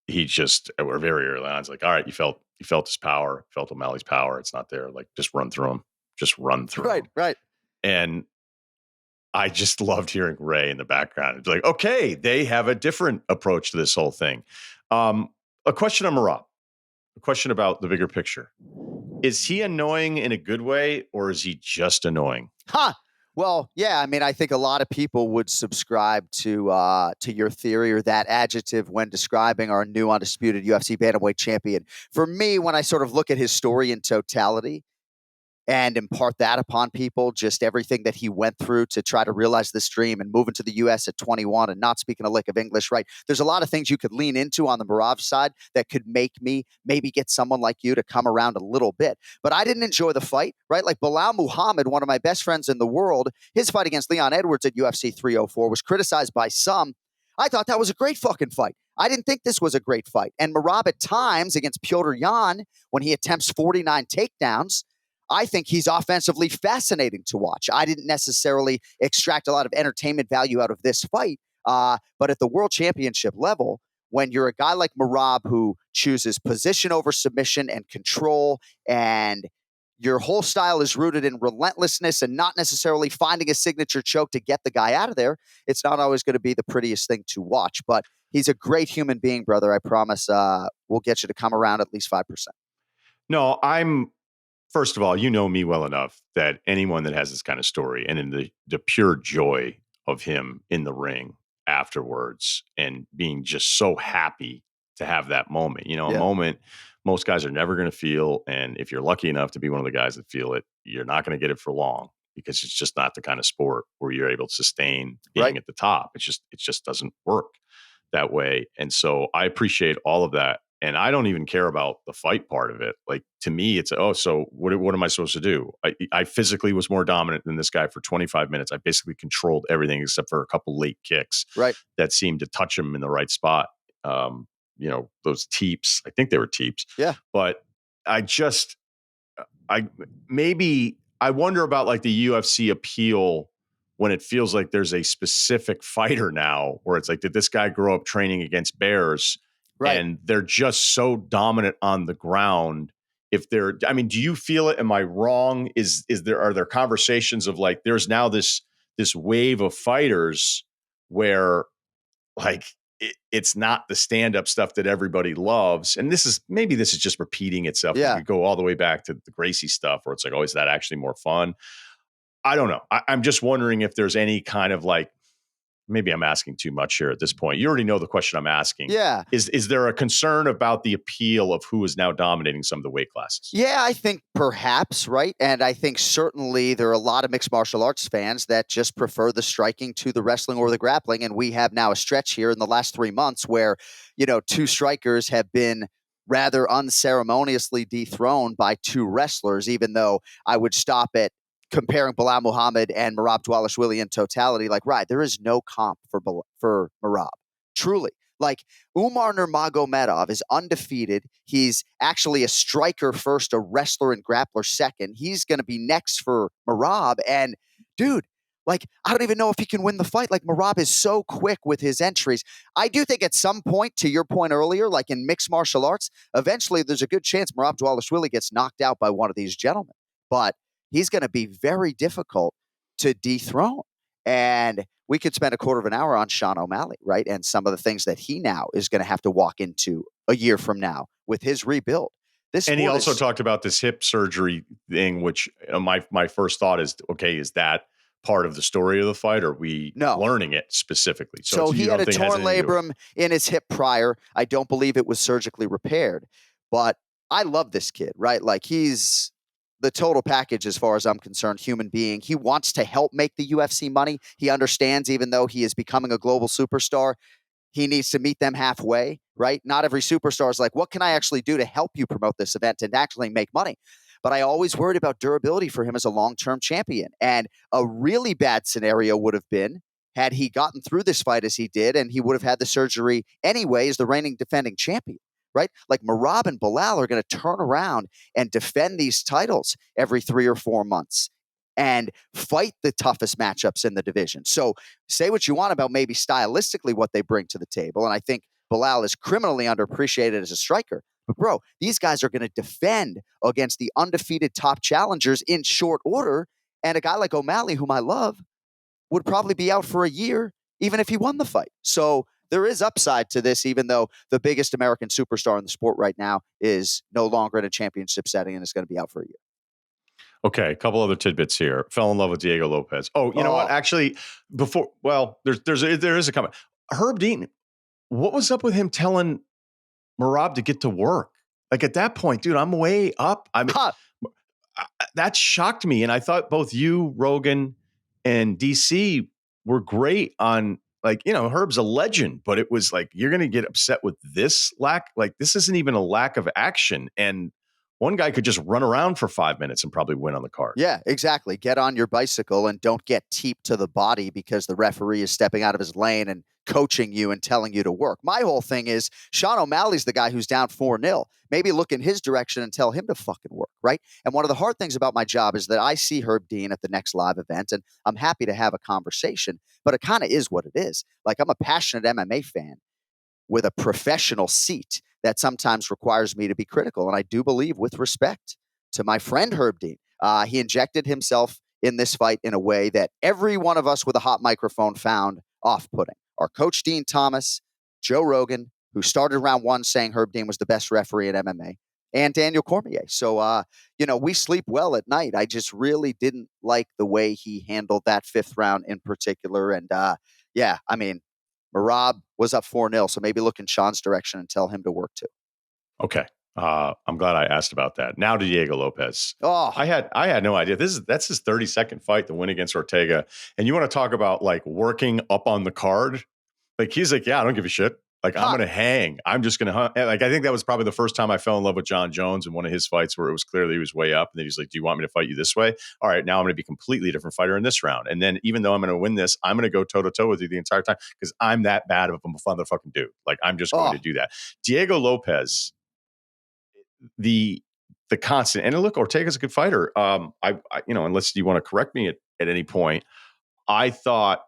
he just, we're very early on. It's like, all right, you felt his power, felt O'Malley's power. It's not there. Like, just run through him. Just run through him. Right. And I just loved hearing Ray in the background. It's like, okay, they have a different approach to this whole thing. A question on Merab. A question about the bigger picture. Is he annoying in a good way, or is he just annoying? Well, yeah, I mean, I think a lot of people would subscribe to your theory or that adjective when describing our new undisputed UFC bantamweight champion. For me, when I sort of look at his story in totality and impart that upon people, just everything that he went through to try to realize this dream and move into the U.S. at 21 and not speaking a lick of English, right? There's a lot of things you could lean into on the Merab side that could make me maybe get someone like you to come around a little bit. But I didn't enjoy the fight, right? Like Bilal Muhammad, one of my best friends in the world, his fight against Leon Edwards at UFC 304 was criticized by some. I thought that was a great fucking fight. I didn't think this was a great fight. And Merab at times against Petr Yan, when he attempts 49 takedowns, I think he's offensively fascinating to watch. I didn't necessarily extract a lot of entertainment value out of this fight, but at the world championship level, when you're a guy like Merab who chooses position over submission and control, and your whole style is rooted in relentlessness and not necessarily finding a signature choke to get the guy out of there, it's not always going to be the prettiest thing to watch. But he's a great human being, brother. I promise we'll get you to come around at least 5%. No, first of all, you know me well enough that anyone that has this kind of story and in the pure joy of him in the ring afterwards and being just so happy to have that moment, a moment most guys are never going to feel. And if you're lucky enough to be one of the guys that feel it, you're not going to get it for long, because it's just not the kind of sport where you're able to sustain being at the top. It just doesn't work that way. And so I appreciate all of that. And I don't even care about the fight part of it. Like, to me, it's, so what am I supposed to do? I physically was more dominant than this guy for 25 minutes. I basically controlled everything except for a couple late kicks that seemed to touch him in the right spot. Those teeps, I think they were teeps. Yeah. But I wonder about like the UFC appeal when it feels like there's a specific fighter now where it's like, did this guy grow up training against bears? Right. And they're just so dominant on the ground. Do you feel it? Am I wrong? Are there conversations of like, there's now this wave of fighters where like it's not the stand-up stuff that everybody loves. And this is just repeating itself. Yeah. You go all the way back to the Gracie stuff where it's like, oh, is that actually more fun? I don't know. I'm just wondering if there's any kind of like, maybe I'm asking too much here at this point. You already know the question I'm asking. Yeah. Is there a concern about the appeal of who is now dominating some of the weight classes? Yeah, I think perhaps, right? And I think certainly there are a lot of mixed martial arts fans that just prefer the striking to the wrestling or the grappling. And we have now a stretch here in the last 3 months where, two strikers have been rather unceremoniously dethroned by 2 wrestlers, even though I would stop at comparing Bilal Muhammad and Merab Dvalishvili in totality. Like, right, there is no comp for Merab. Truly. Like, Umar Nurmagomedov is undefeated. He's actually a striker first, a wrestler and grappler second. He's going to be next for Merab. And, dude, like, I don't even know if he can win the fight. Like, Merab is so quick with his entries. I do think at some point, to your point earlier, like in mixed martial arts, eventually there's a good chance Merab Dvalishvili gets knocked out by one of these gentlemen. But he's going to be very difficult to dethrone. And we could spend a quarter of an hour on Sean O'Malley, right? And some of the things that he now is going to have to walk into a year from now with his rebuild. And he also talked about this hip surgery thing, which my first thought is, okay, is that part of the story of the fight? Or are we learning it specifically? So he had a torn labrum in his hip prior. I don't believe it was surgically repaired. But I love this kid, right? Like, he's the total package as far as I'm concerned, human being. He wants to help make the UFC money. He understands, even though he is becoming a global superstar, he needs to meet them halfway, right? Not every superstar is like, what can I actually do to help you promote this event and actually make money? But I always worried about durability for him as a long-term champion. And a really bad scenario would have been had he gotten through this fight as he did, and he would have had the surgery anyway as the reigning defending champion. Right? Like, Merab and Bilal are going to turn around and defend these titles every 3 or 4 months and fight the toughest matchups in the division. So say what you want about maybe stylistically what they bring to the table. And I think Bilal is criminally underappreciated as a striker. But bro, these guys are going to defend against the undefeated top challengers in short order. And a guy like O'Malley, whom I love, would probably be out for a year, even if he won the fight. So there is upside to this, even though the biggest American superstar in the sport right now is no longer in a championship setting and is going to be out for a year. Okay, a couple other tidbits here. Fell in love with Diego Lopez. Oh, you know what? Actually, there is a comment. Herb Dean, what was up with him telling Merab to get to work? Like, at that point, dude, I'm way up. I mean, that shocked me. And I thought both you, Rogan, and DC were great on, like, Herb's a legend, but it was like, you're going to get upset with this lack. Like, this isn't even a lack of action. And one guy could just run around for 5 minutes and probably win on the card. Yeah, exactly. Get on your bicycle and don't get teeped to the body because the referee is stepping out of his lane and coaching you and telling you to work. My whole thing is Sean O'Malley's the guy who's down 4-0. Maybe look in his direction and tell him to fucking work, right? And one of the hard things about my job is that I see Herb Dean at the next live event, and I'm happy to have a conversation, but it kind of is what it is. Like, I'm a passionate MMA fan with a professional seat that sometimes requires me to be critical. And I do believe, with respect to my friend Herb Dean, he injected himself in this fight in a way that every one of us with a hot microphone found off-putting. Our coach, Dean Thomas, Joe Rogan, who started round 1 saying Herb Dean was the best referee in MMA, and Daniel Cormier. So, we sleep well at night. I just really didn't like the way he handled that 5th round in particular. And Merab was up 4-0, so maybe look in Sean's direction and tell him to work too. Okay. I'm glad I asked about that. Now to Diego Lopez. Oh, I had no idea. That's his 32nd fight, the win against Ortega. And you want to talk about, like, working up on the card? Like, he's like, yeah, I don't give a shit. Like, I'm going to hang. I'm just going to, like, I think that was probably the first time I fell in love with John Jones in one of his fights, where it was clearly he was way up. And then he's like, do you want me to fight you this way? All right, now I'm going to be a completely different fighter in this round. And then, even though I'm going to win this, I'm going to go toe to toe with you the entire time because I'm that bad of a motherfucking dude. Like, I'm just going to do that. Diego Lopez, the constant, and look, Ortega's a good fighter. Unless you want to correct me at any point, I thought,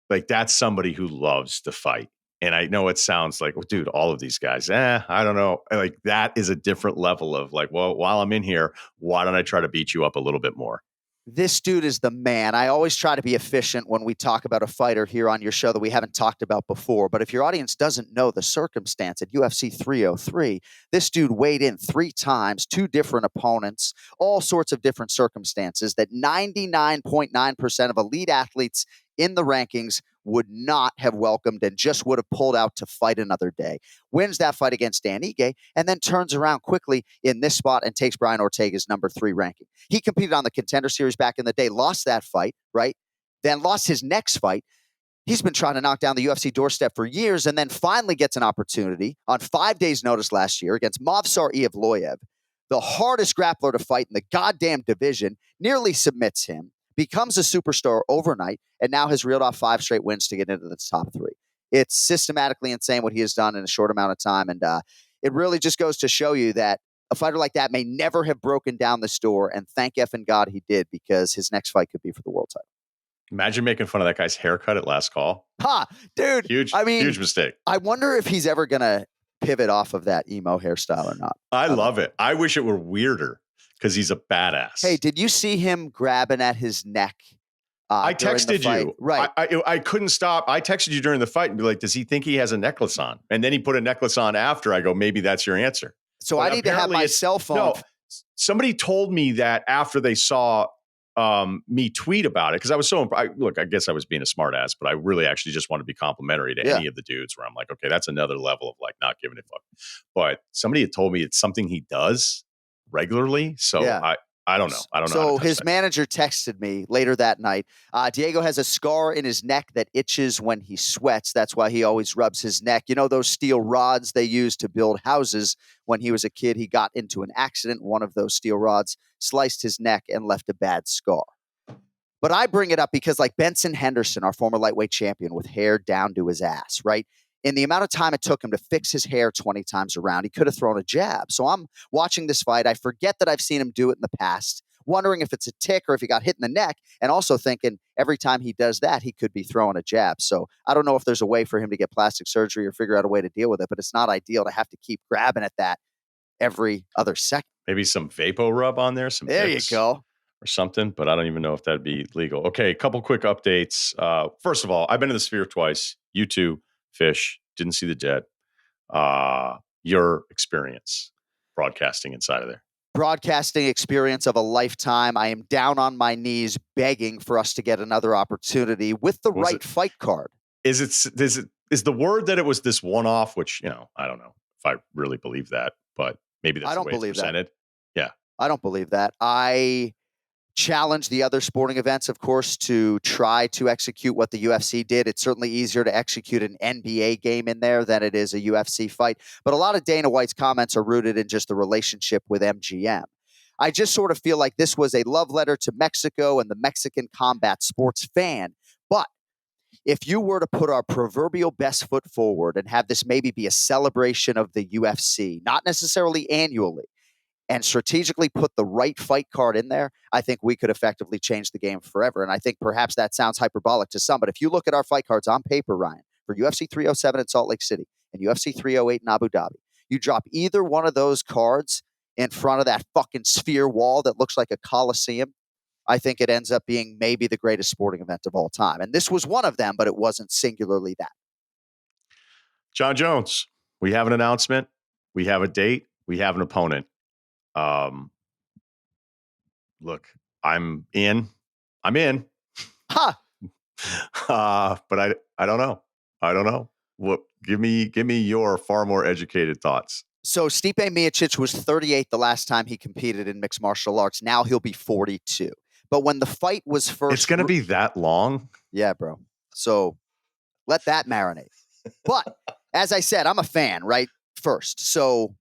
like, that's somebody who loves to fight. And I know it sounds like, well, dude, all of these guys, I don't know. Like, that is a different level of, like, well, while I'm in here, why don't I try to beat you up a little bit more? This dude is the man. I always try to be efficient when we talk about a fighter here on your show that we haven't talked about before. But if your audience doesn't know the circumstance at UFC 303, this dude weighed in 3 times, 2 different opponents, all sorts of different circumstances that 99.9% of elite athletes in the rankings would not have welcomed and just would have pulled out to fight another day. Wins that fight against Dan Ige and then turns around quickly in this spot and takes Brian Ortega's number 3 ranking. He competed on the Contender Series back in the day, lost that fight, right? Then lost his next fight. He's been trying to knock down the UFC doorstep for years and then finally gets an opportunity on 5 days' notice last year against Movsar Evloev, the hardest grappler to fight in the goddamn division, nearly submits him, becomes a superstar overnight, and now has reeled off 5 straight wins to get into the top 3. It's systematically insane what he has done in a short amount of time, and it really just goes to show you that a fighter like that may never have broken down this door, and thank effing God he did, because his next fight could be for the world title. Imagine making fun of that guy's haircut at last call. Ha, dude. Huge mistake. I wonder if he's ever going to pivot off of that emo hairstyle or not. I love it. I wish it were weirder because he's a badass. Hey, did you see him grabbing at his neck? I texted you. Right. I couldn't stop. I texted you during the fight and be like, does he think he has a necklace on? And then he put a necklace on after. I go, maybe that's your answer. So I need to have my cell phone. No, somebody told me that after they saw me tweet about it, because I was look, I guess I was being a smart ass, but I really actually just want to be complimentary to any of the dudes where I'm like, okay, that's another level of like not giving a fuck. But somebody had told me it's something he does regularly. So I don't know. I don't know. So his manager texted me later that night. Diego has a scar in his neck that itches when he sweats. That's why he always rubs his neck. You know those steel rods they use to build houses? When he was a kid, he got into an accident. One of those steel rods sliced his neck and left a bad scar. But I bring it up because like Benson Henderson, our former lightweight champion with hair down to his ass, right? In the amount of time it took him to fix his hair 20 times around, he could have thrown a jab. So I'm watching this fight. I forget that I've seen him do it in the past, wondering if it's a tick or if he got hit in the neck, and also thinking every time he does that, he could be throwing a jab. So I don't know if there's a way for him to get plastic surgery or figure out a way to deal with it, but it's not ideal to have to keep grabbing at that every other second. Maybe some Vapo rub on there. There you go. Or something, but I don't even know if that'd be legal. Okay, a couple quick updates. First of all, I've been to the Sphere twice. You too, Fish. Didn't see the jet. Your experience broadcasting inside of there. Broadcasting experience of a lifetime. I am down on my knees begging for us to get another opportunity with the right fight card. Is the word that it was this one-off, which, I don't know if I really believe that, but maybe that's the way it's presented. Yeah. I don't believe that. I challenge the other sporting events, of course, to try to execute what the UFC did. It's certainly easier to execute an NBA game in there than it is a UFC fight. But a lot of Dana White's comments are rooted in just the relationship with MGM. I just sort of feel like this was a love letter to Mexico and the Mexican combat sports fan. But if you were to put our proverbial best foot forward and have this maybe be a celebration of the UFC, not necessarily annually, and strategically put the right fight card in there, I think we could effectively change the game forever. And I think perhaps that sounds hyperbolic to some, but if you look at our fight cards on paper, Ryan, for UFC 307 in Salt Lake City and UFC 308 in Abu Dhabi, you drop either one of those cards in front of that fucking sphere wall that looks like a coliseum, I think it ends up being maybe the greatest sporting event of all time. And this was one of them, but it wasn't singularly that. Jon Jones, we have an announcement. We have a date. We have an opponent. Look, I'm in. Ha! But I don't know. What? Give me your far more educated thoughts. So Stipe Miocic was 38 the last time he competed in mixed martial arts. Now he'll be 42. But when the fight was first, it's going to be that long. Yeah, bro. So let that marinate. But as I said, I'm a fan, right? First. So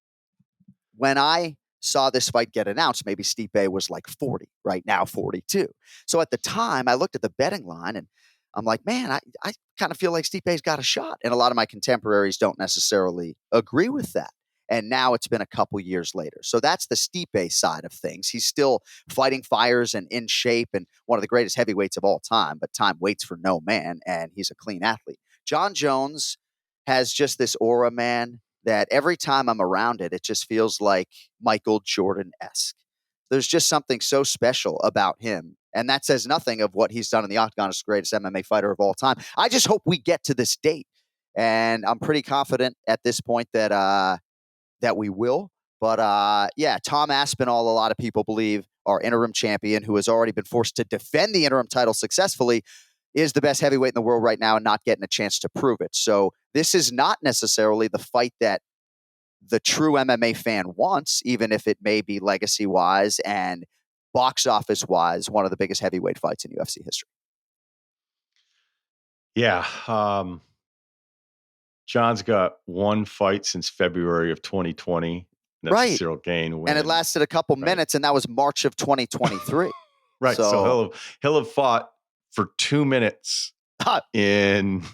when I saw this fight get announced, maybe Stipe was like 40, right now 42. So at the time, I looked at the betting line and I'm like, man, I kind of feel like Stipe's got a shot. And a lot of my contemporaries don't necessarily agree with that. And now it's been a couple years later. So that's the Stipe side of things. He's still fighting fires and in shape and one of the greatest heavyweights of all time, but time waits for no man, and he's a clean athlete. Jon Jones has just this aura, man, that every time I'm around it, it just feels like Michael Jordan-esque. There's just something so special about him. And that says nothing of what he's done in the octagon as the greatest MMA fighter of all time. I just hope we get to this date. And I'm pretty confident at this point that we will. But yeah, Tom Aspinall, a lot of people believe, our interim champion, who has already been forced to defend the interim title successfully, is the best heavyweight in the world right now and not getting a chance to prove it. So this is not necessarily the fight that the true MMA fan wants, even if it may be legacy-wise and box office-wise one of the biggest heavyweight fights in UFC history. Yeah. John's got one fight since February of 2020. That's a Cyril Gane win. And it lasted a couple minutes, and that was March of 2023. Right. So he'll have fought for 2 minutes in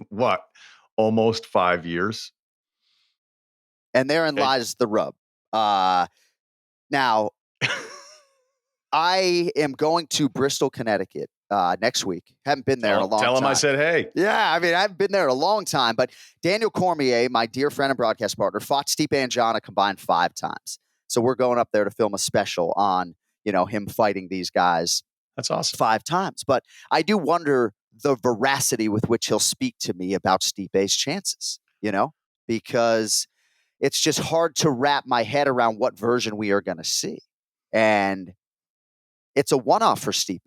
what? Almost 5 years. And therein lies the rub. Now, I am going to Bristol, Connecticut next week. Haven't been there in a long time. Tell him I said hey. Yeah, I mean, I haven't been there in a long time. But Daniel Cormier, my dear friend and broadcast partner, fought Stipe and Jon Anik combined 5 times. So we're going up there to film a special on, him fighting these guys. That's awesome. 5 times. But I do wonder the veracity with which he'll speak to me about Stipe's chances, because it's just hard to wrap my head around what version we are going to see. And it's a one-off for Stipe,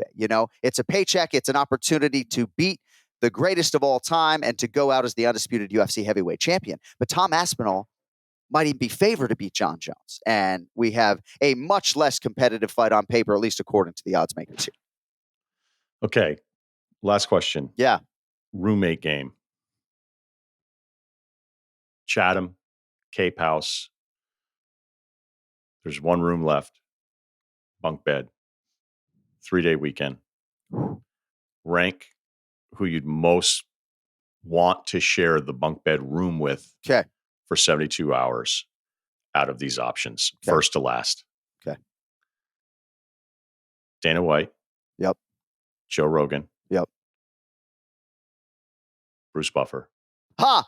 It's a paycheck. It's an opportunity to beat the greatest of all time and to go out as the undisputed UFC heavyweight champion. But Tom Aspinall might even be favored to beat Jon Jones. And we have a much less competitive fight on paper, at least according to the odds makers here. Okay. Last question. Yeah. Roommate game. Chatham, Cape House. There's one room left. Bunk bed. 3-day weekend. Rank who you'd most want to share the bunk bed room with for 72 hours out of these options, first to last. Okay. Dana White. Yep. Joe Rogan. Yep. Bruce Buffer. Ha!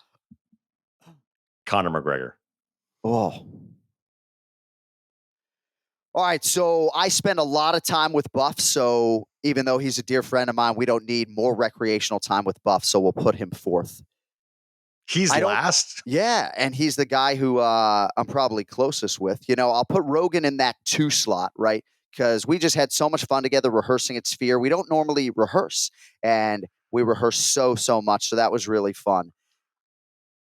Conor McGregor. Oh. All right, so I spend a lot of time with Buff, so even though he's a dear friend of mine, we don't need more recreational time with Buff, so we'll put him 4th. He's last? Yeah, and he's the guy who I'm probably closest with. I'll put Rogan in that 2 slot, right? Because we just had so much fun together rehearsing at Sphere. We don't normally rehearse, and we rehearse so much, so that was really fun.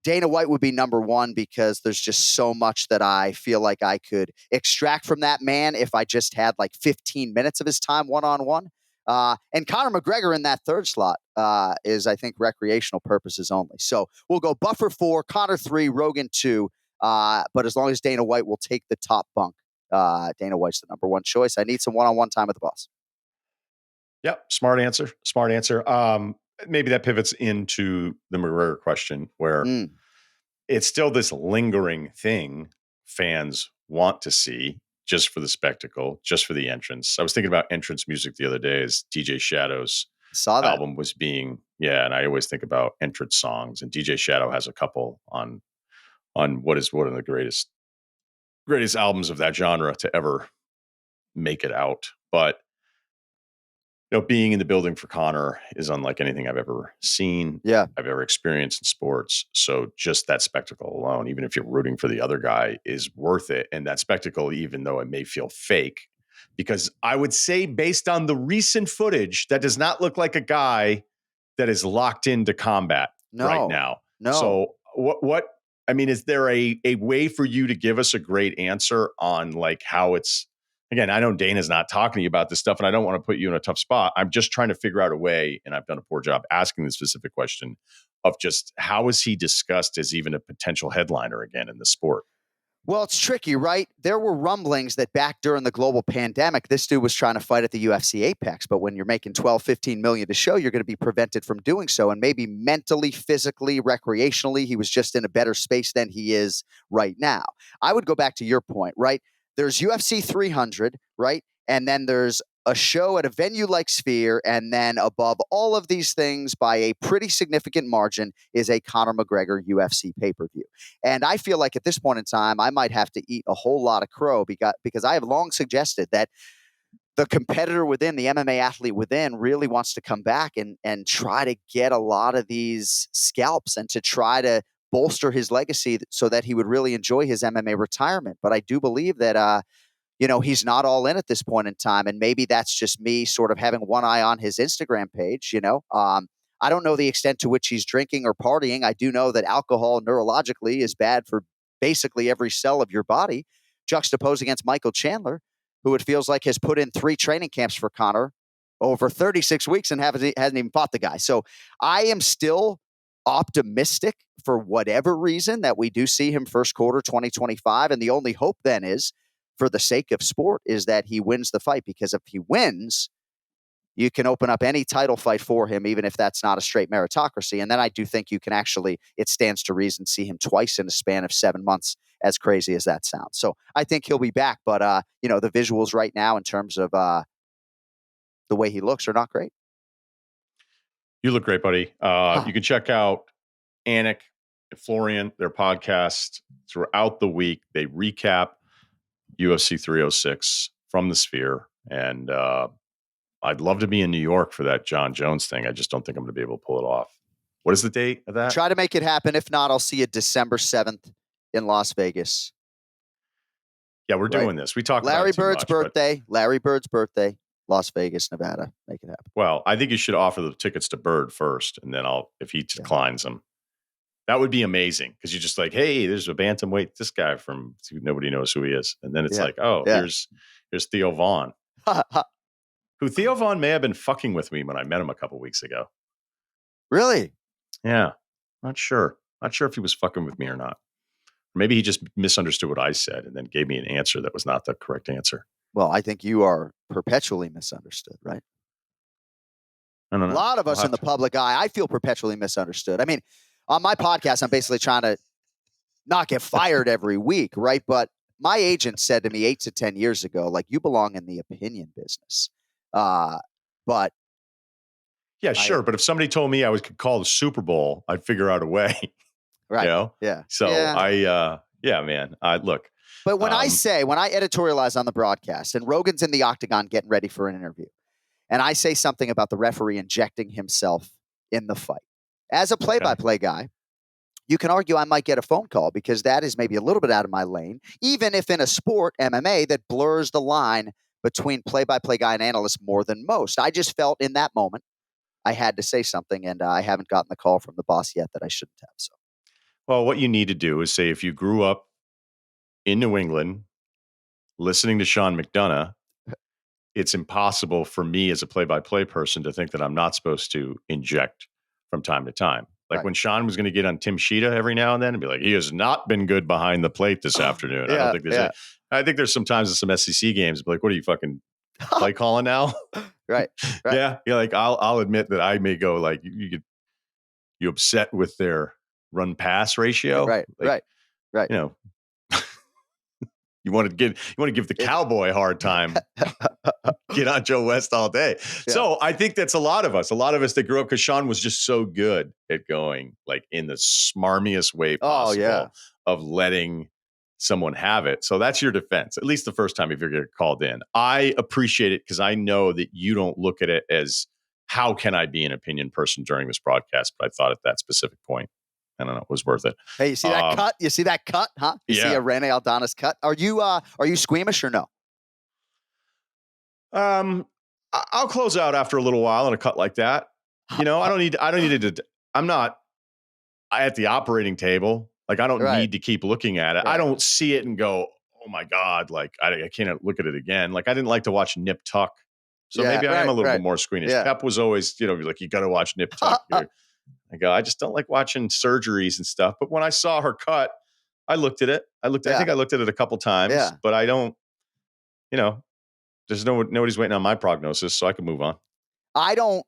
Dana White would be number 1 because there's just so much that I feel like I could extract from that man if I just had like 15 minutes of his time one-on-one. And Conor McGregor in that 3rd slot is, I think, recreational purposes only. So we'll go Buffer 4, Conor 3, Rogan 2. But as long as Dana White will take the top bunk, Dana White's the number 1 choice. I need some one-on-one time with the boss. Yep. Smart answer. Maybe that pivots into the McGregor question where it's still this lingering thing fans want to see just for the spectacle, just for the entrance. I was thinking about entrance music the other day as DJ Shadow's album was being, and I always think about entrance songs, and DJ Shadow has a couple on what is one of the greatest albums of that genre to ever make it out. But being in the building for Conor is unlike anything I've ever seen. Yeah. I've ever experienced in sports. So just that spectacle alone, even if you're rooting for the other guy, is worth it. And that spectacle, even though it may feel fake, because I would say based on the recent footage, that does not look like a guy that is locked into combat right now. No. So is there a way for you to give us a great answer on like how it's, again, I know Dana's not talking to you about this stuff, and I don't want to put you in a tough spot. I'm just trying to figure out a way, and I've done a poor job asking the specific question of just how is he discussed as even a potential headliner again in the sport? Well, it's tricky, right? There were rumblings that back during the global pandemic, this dude was trying to fight at the UFC Apex. But when you're making 12, 15 million to show, you're going to be prevented from doing so. And maybe mentally, physically, recreationally, he was just in a better space than he is right now. I would go back to your point, right? There's UFC 300, right? And then there's a show at a venue like Sphere, and then above all of these things by a pretty significant margin is a Conor McGregor UFC pay-per-view. And I feel like at this point in time, I might have to eat a whole lot of crow because I have long suggested that the competitor within, the MMA athlete within, really wants to come back and try to get a lot of these scalps and to try to bolster his legacy so that he would really enjoy his MMA retirement. But I do believe that, he's not all in at this point in time. And maybe that's just me sort of having one eye on his Instagram page, I don't know the extent to which he's drinking or partying. I do know that alcohol neurologically is bad for basically every cell of your body, juxtaposed against Michael Chandler, who it feels like has put in 3 training camps for Conor over 36 weeks and hasn't even fought the guy. So I am still optimistic for whatever reason that we do see him first quarter 2025. And the only hope then is, for the sake of sport, is that he wins the fight, because if he wins, you can open up any title fight for him, even if that's not a straight meritocracy. And then I do think you can actually, it stands to reason, see him twice in a span of 7 months, as crazy as that sounds. So I think he'll be back. But, the visuals right now in terms of the way he looks are not great. You look great, buddy. You can check out Anik and Florian, their podcast throughout the week. They recap UFC 306 from the Sphere. And I'd love to be in New York for that Jon Jones thing. I just don't think I'm going to be able to pull it off. What is the date of that? Try to make it happen. If not, I'll see you December 7th in Las Vegas. Yeah, we're doing this. We talked Larry about it Bird's birthday. Larry Bird's birthday. Las Vegas, Nevada. Make it happen. Well, I think you should offer the tickets to Bird first, and then if he declines them, that would be amazing. Because you're just like, hey, there's a bantamweight, this guy from nobody knows who he is, and then it's here's Theo Vaughn, who Theo Vaughn may have been fucking with me when I met him a couple weeks ago. Really? Yeah, not sure if he was fucking with me or not. Maybe he just misunderstood what I said and then gave me an answer that was not the correct answer. Well, I think you are perpetually misunderstood, right? I don't know. A lot of us in the public eye, I feel perpetually misunderstood. I mean, on my podcast, I'm basically trying to not get fired every week, right? But my agent said to me 8 to 10 years ago, like, you belong in the opinion business. But yeah, sure. But if somebody told me I could call the Super Bowl, I'd figure out a way. Right. Yeah. So man, look. But when I editorialize on the broadcast and Rogan's in the octagon getting ready for an interview, and I say something about the referee injecting himself in the fight, as a play-by-play guy, you can argue I might get a phone call because that is maybe a little bit out of my lane, even if in a sport, MMA, that blurs the line between play-by-play guy and analyst more than most. I just felt in that moment I had to say something, and I haven't gotten the call from the boss yet that I shouldn't have. So, well, what you need to do is say, if you grew up in New England listening to Sean McDonough, it's impossible for me as a play-by-play person to think that I'm not supposed to inject from time to time. Like when Sean was going to get on Tim Sheeta every now and then and be like, he has not been good behind the plate this afternoon. I don't think there's I think there's sometimes in some SEC games, like, what are you fucking play calling now? Right. Yeah. Like I'll admit that I may go like, you upset with their run pass ratio. Right. Like, Right. You know, you want to give the cowboy a hard time. Get on Joe West all day. Yeah. So I think that's a lot of us that grew up, because Sean was just so good at going like in the smarmiest way possible of letting someone have it. So that's your defense, at least the first time if you're getting called in. I appreciate it because I know that you don't look at it as, how can I be an opinion person during this broadcast? But I thought at that specific point, I don't know, it was worth it. Hey, you see that cut? You see that cut, huh? You see a Rene Aldana's cut? Are you squeamish or no? I'll close out after a little while on a cut like that. I don't need to, I'm not at the operating table. Like, I don't need to keep looking at it. Right. I don't see it and go, oh my God, like I can't look at it again. Like, I didn't like to watch Nip Tuck. So maybe I am a little bit more squeamish. Yeah. Pep was always, like, you got to watch Nip Tuck. I go, I just don't like watching surgeries and stuff. But when I saw her cut, I looked at it. I think I looked at it a couple times, but I don't, there's nobody's waiting on my prognosis, so I can move on. I don't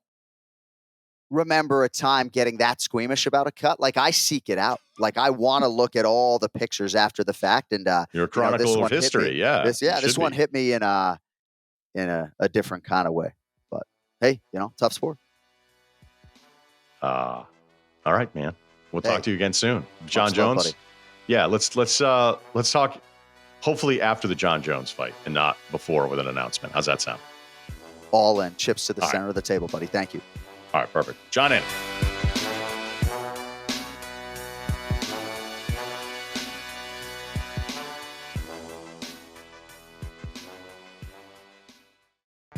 remember a time getting that squeamish about a cut. Like, I seek it out. Like, I want to look at all the pictures after the fact. And you're a chronicle of history. This one hit me in a different kind of way. But hey, tough sport. All right, man. We'll talk to you again soon. Jon Jones. Yeah, let's talk hopefully after the Jon Jones fight and not before with an announcement. How's that sound? All in. Chips to the All center of the table, buddy. Thank you. All right, perfect. Jon Anik.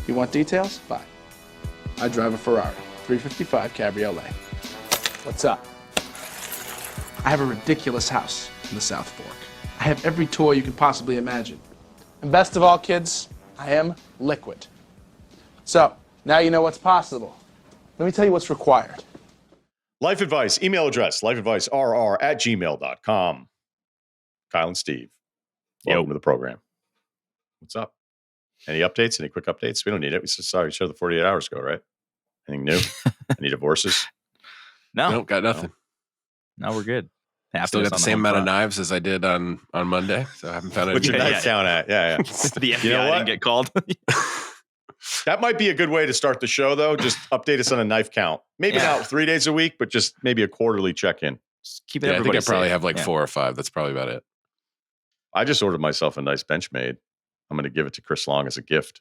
You want details? Fine. I drive a Ferrari 355 Cabriolet. What's up? I have a ridiculous house in the South Fork. I have every toy you can possibly imagine. And best of all, kids, I am liquid. So, now you know what's possible. Let me tell you what's required. Life advice, email address, lifeadvicerr@gmail.com. Kyle and Steve, welcome to the program. What's up? Any updates? Any quick updates? We don't need it. We saw each other 48 hours ago, right? Anything new? Any divorces? No. Nope, got nothing. No, we're good. Still got the same amount of knives as I did on Monday, so I haven't found What's your anything. knife count at? Yeah. The FBI You know what? didn't get called. That might be a good way to start the show, though. Just update us on a knife count. Maybe not 3 days a week, but just maybe a quarterly check-in. Just keep it. Yeah, I think I probably safe. have like 4 or 5. That's probably about it. I just ordered myself a nice Benchmade. I'm going to give it to Chris Long as a gift.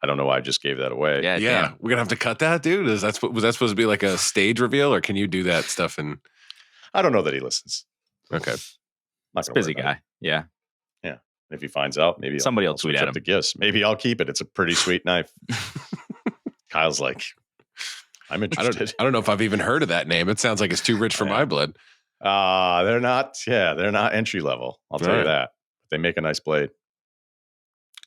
I don't know why I just gave that away. Yeah, Yeah, damn. we're gonna have to cut that, dude. Was that supposed to be like a stage reveal, or can you do that stuff? And I don't know that he listens. okay, Not It's a gonna busy worry about guy. Yeah. it. If he finds out, maybe Somebody will I'll tweet switch at up him. the gifts. Maybe I'll keep it. It's a pretty sweet knife. Kyle's like, I'm interested. I don't know if I've even heard of that name. It sounds like it's too rich for my blood. They're not. Yeah, they're not entry level. I'll tell you Right. that. They make a nice blade.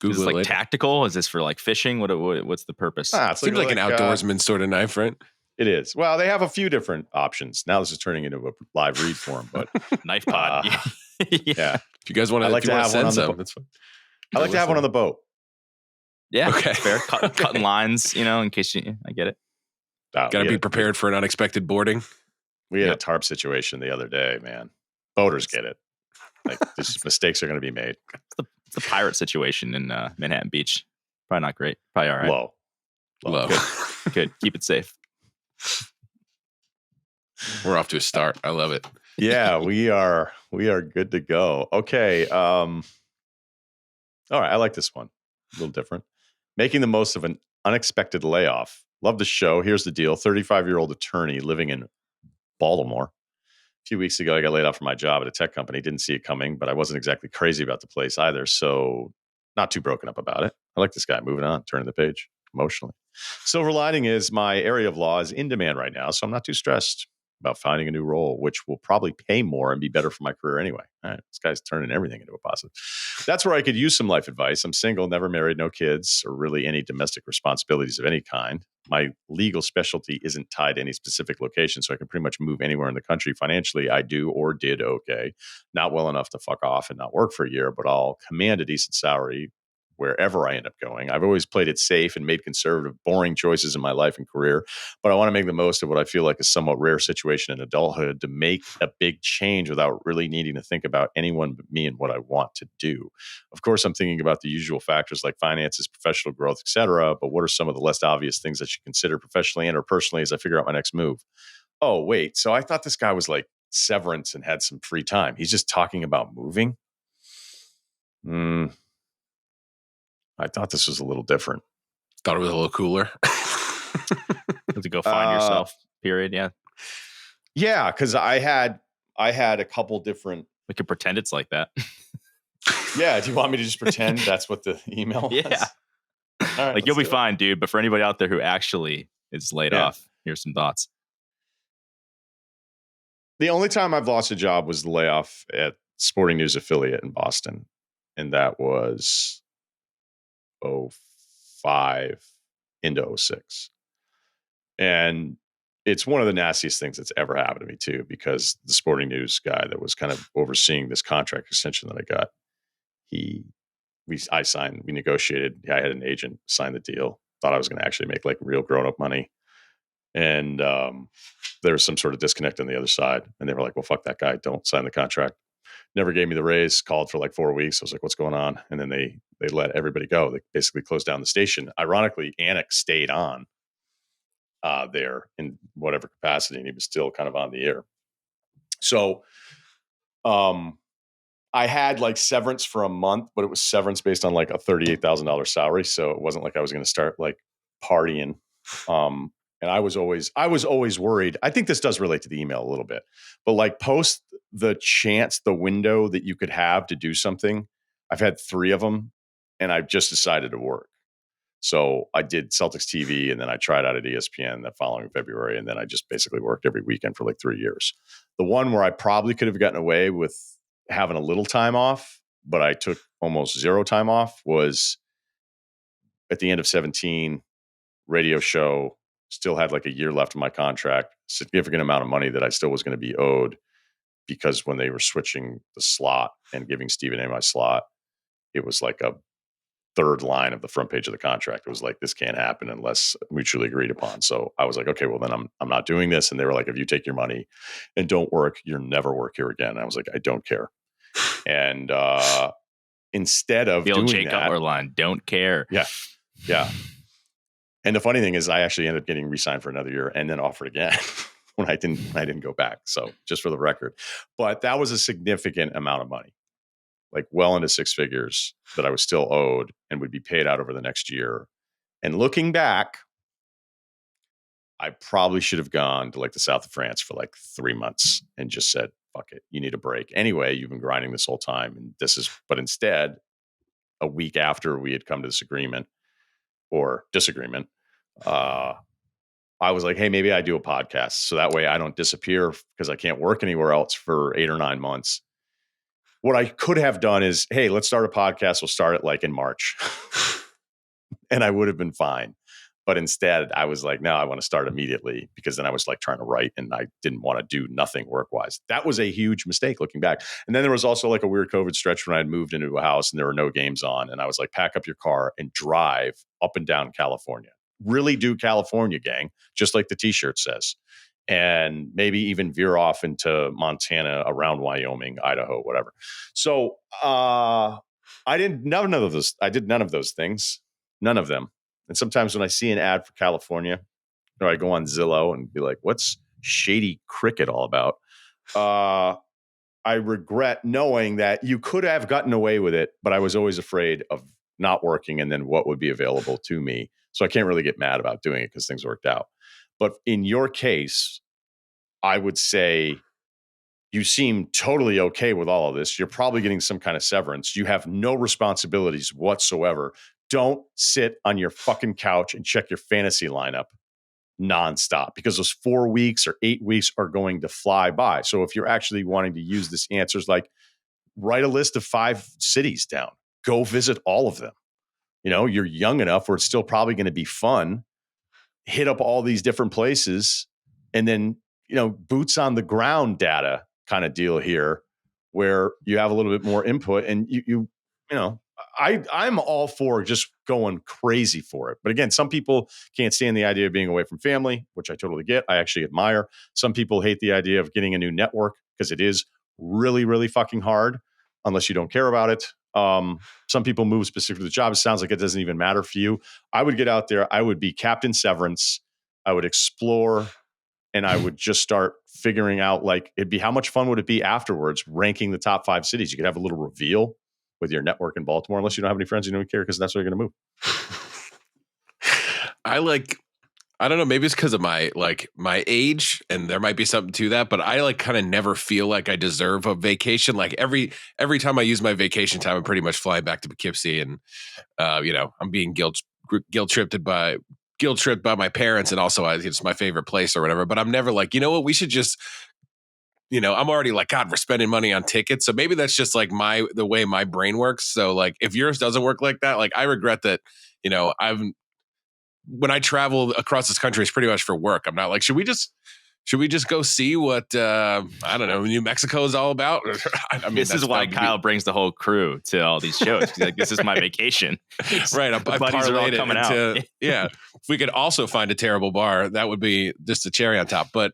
Is this Google like it. tactical? Is this for like fishing? What's the purpose? It's Seems like an outdoorsman sort of knife, right? It is. Well, they have a few different options. Now this is turning into a live read form, but Knife pod. yeah. If you guys want I like to have one send on the some, boat. that's fine. I like to have one on the boat. Yeah. Okay. Fair. Cutting lines, in case I get it. Got to be prepared for an unexpected boarding. We had a tarp situation the other day, man. Boaters get it. Like these mistakes are going to be made. It's the pirate situation in Manhattan Beach. Probably not great. Probably all right. Low. Good. Keep it safe. We're off to a start. I love it. Yeah, we are good to go. Okay. All right. I like this one. A little different. Making the most of an unexpected layoff. Love the show. Here's the deal. 35-year-old attorney living in Baltimore. A few weeks ago, I got laid off from my job at a tech company. Didn't see it coming, but I wasn't exactly crazy about the place either. So not too broken up about it. I like this guy. Moving on, turning the page emotionally. Silver lining is my area of law is in demand right now, so I'm not too stressed about finding a new role, which will probably pay more and be better for my career anyway. All right, this guy's turning everything into a positive. That's where I could use some life advice. I'm single, never married, no kids, or really any domestic responsibilities of any kind. My legal specialty isn't tied to any specific location, so I can pretty much move anywhere in the country. Financially, I do or did okay. Not well enough to fuck off and not work for a year, but I'll command a decent salary wherever I end up going. I've always played it safe and made conservative, boring choices in my life and career, but I want to make the most of what I feel like a somewhat rare situation in adulthood to make a big change without really needing to think about anyone but me and what I want to do. Of course, I'm thinking about the usual factors like finances, professional growth, etc. But what are some of the less obvious things I should consider professionally and or personally as I figure out my next move? Oh, wait. So I thought this guy was like Severance and had some free time. He's just talking about moving? I thought this was a little different. Thought it was a little cooler. To go find yourself. Period. Yeah. Yeah, because I had a couple different. We could pretend it's like that. Yeah. Do you want me to just pretend that's what the email was? Yeah. All right, Like you'll be let's do it. fine, dude. But for anybody out there who actually is laid off, here's some thoughts. The only time I've lost a job was the layoff at Sporting News affiliate in Boston. And that was 05 into 06. And it's one of the nastiest things that's ever happened to me too, because the Sporting News guy that was kind of overseeing this contract extension that I got, we negotiated. I had an agent sign the deal. Thought I was going to actually make like real grown up money. And there was some sort of disconnect on the other side. And they were like, well, fuck that guy. Don't sign the contract. Never gave me the raise, called for like 4 weeks. I was like, what's going on? And then they let everybody go. They basically closed down the station. Ironically, Anik stayed on there in whatever capacity, and he was still kind of on the air. So I had like severance for a month, but it was severance based on like a $38,000 salary. So it wasn't like I was going to start like partying. And I was always worried. I think this does relate to the email a little bit, but like post the window that you could have to do something. I've had 3 of them and I've just decided to work. So I did Celtics TV and then I tried out at ESPN that following February. And then I just basically worked every weekend for like 3 years. The one where I probably could have gotten away with having a little time off, but I took almost 0 time off, was at the end of 17, radio show, still had like a year left of my contract, significant amount of money that I still was going to be owed, because when they were switching the slot and giving Stephen A my slot, it was like a 3rd line of the front page of the contract. It was like, this can't happen unless mutually agreed upon. So I was like, okay, well then I'm not doing this. And they were like, if you take your money and don't work, you'll never work here again. And I was like, I don't care. And instead of Bill doing Jake that, Cutler line, don't care. Yeah. And the funny thing is, I actually ended up getting re-signed for another year and then offered again when I didn't go back. So just for the record, but that was a significant amount of money, like well into 6 figures that I was still owed and would be paid out over the next year. And looking back, I probably should have gone to like the south of France for like 3 months and just said, fuck it, you need a break. Anyway, you've been grinding this whole time. And but instead, a week after we had come to this agreement or disagreement, I was like, hey, maybe I do a podcast. So that way I don't disappear because I can't work anywhere else for 8 or 9 months. What I could have done is, hey, let's start a podcast. We'll start it like in March. And I would have been fine. But instead, I was like, no, I want to start immediately, because then I was like trying to write and I didn't want to do nothing work-wise. That was a huge mistake looking back. And then there was also like a weird COVID stretch when I had moved into a house and there were no games on. And I was like, pack up your car and drive up and down California. Really do California, gang, just like the t-shirt says. And maybe even veer off into Montana, around Wyoming, Idaho, whatever. So I did none of those things, none of them. And sometimes when I see an ad for California, or I go on Zillow and be like, what's shady cricket all about? I regret knowing that you could have gotten away with it, but I was always afraid of not working and then what would be available to me. So I can't really get mad about doing it because things worked out. But in your case, I would say you seem totally okay with all of this. You're probably getting some kind of severance. You have no responsibilities whatsoever. Don't sit on your fucking couch and check your fantasy lineup nonstop, because those 4 weeks or 8 weeks are going to fly by. So if you're actually wanting to use this answer, is like, write a list of 5 cities down. Go visit all of them. You know, you're young enough where it's still probably going to be fun. Hit up all these different places, and then, you know, boots on the ground data kind of deal here, where you have a little bit more input, and you know, I'm all for just going crazy for it. But again, some people can't stand the idea of being away from family, which I totally get. I actually admire. Some people hate the idea of getting a new network because it is really, really fucking hard unless you don't care about it. Some people move specifically to the job. It sounds like it doesn't even matter for you. I would get out there. I would be Captain Severance. I would explore, and I would just start figuring out, like, how much fun would it be afterwards ranking the top 5 cities? You could have a little reveal with your network in Baltimore, unless you don't have any friends, you don't care, because that's where you're going to move. I don't know, maybe it's because of my age, and there might be something to that, but I kind of never feel like I deserve a vacation. Like every time I use my vacation time, I'm pretty much flying back to Poughkeepsie, and I'm being guilt tripped by my parents, and also it's my favorite place or whatever. But I'm never like, you know what, we should just, I'm already like, God, we're spending money on tickets. So maybe that's just like the way my brain works. So like, if yours doesn't work like that, like I regret that, when I travel across this country, it's pretty much for work. I'm not like, should we just go see what, I don't know, New Mexico is all about? I mean, this is why Kyle brings the whole crew to all these shows. He's like, this is my vacation. Right. I parlayed it coming out. Yeah. If we could also find a terrible bar, that would be just a cherry on top. But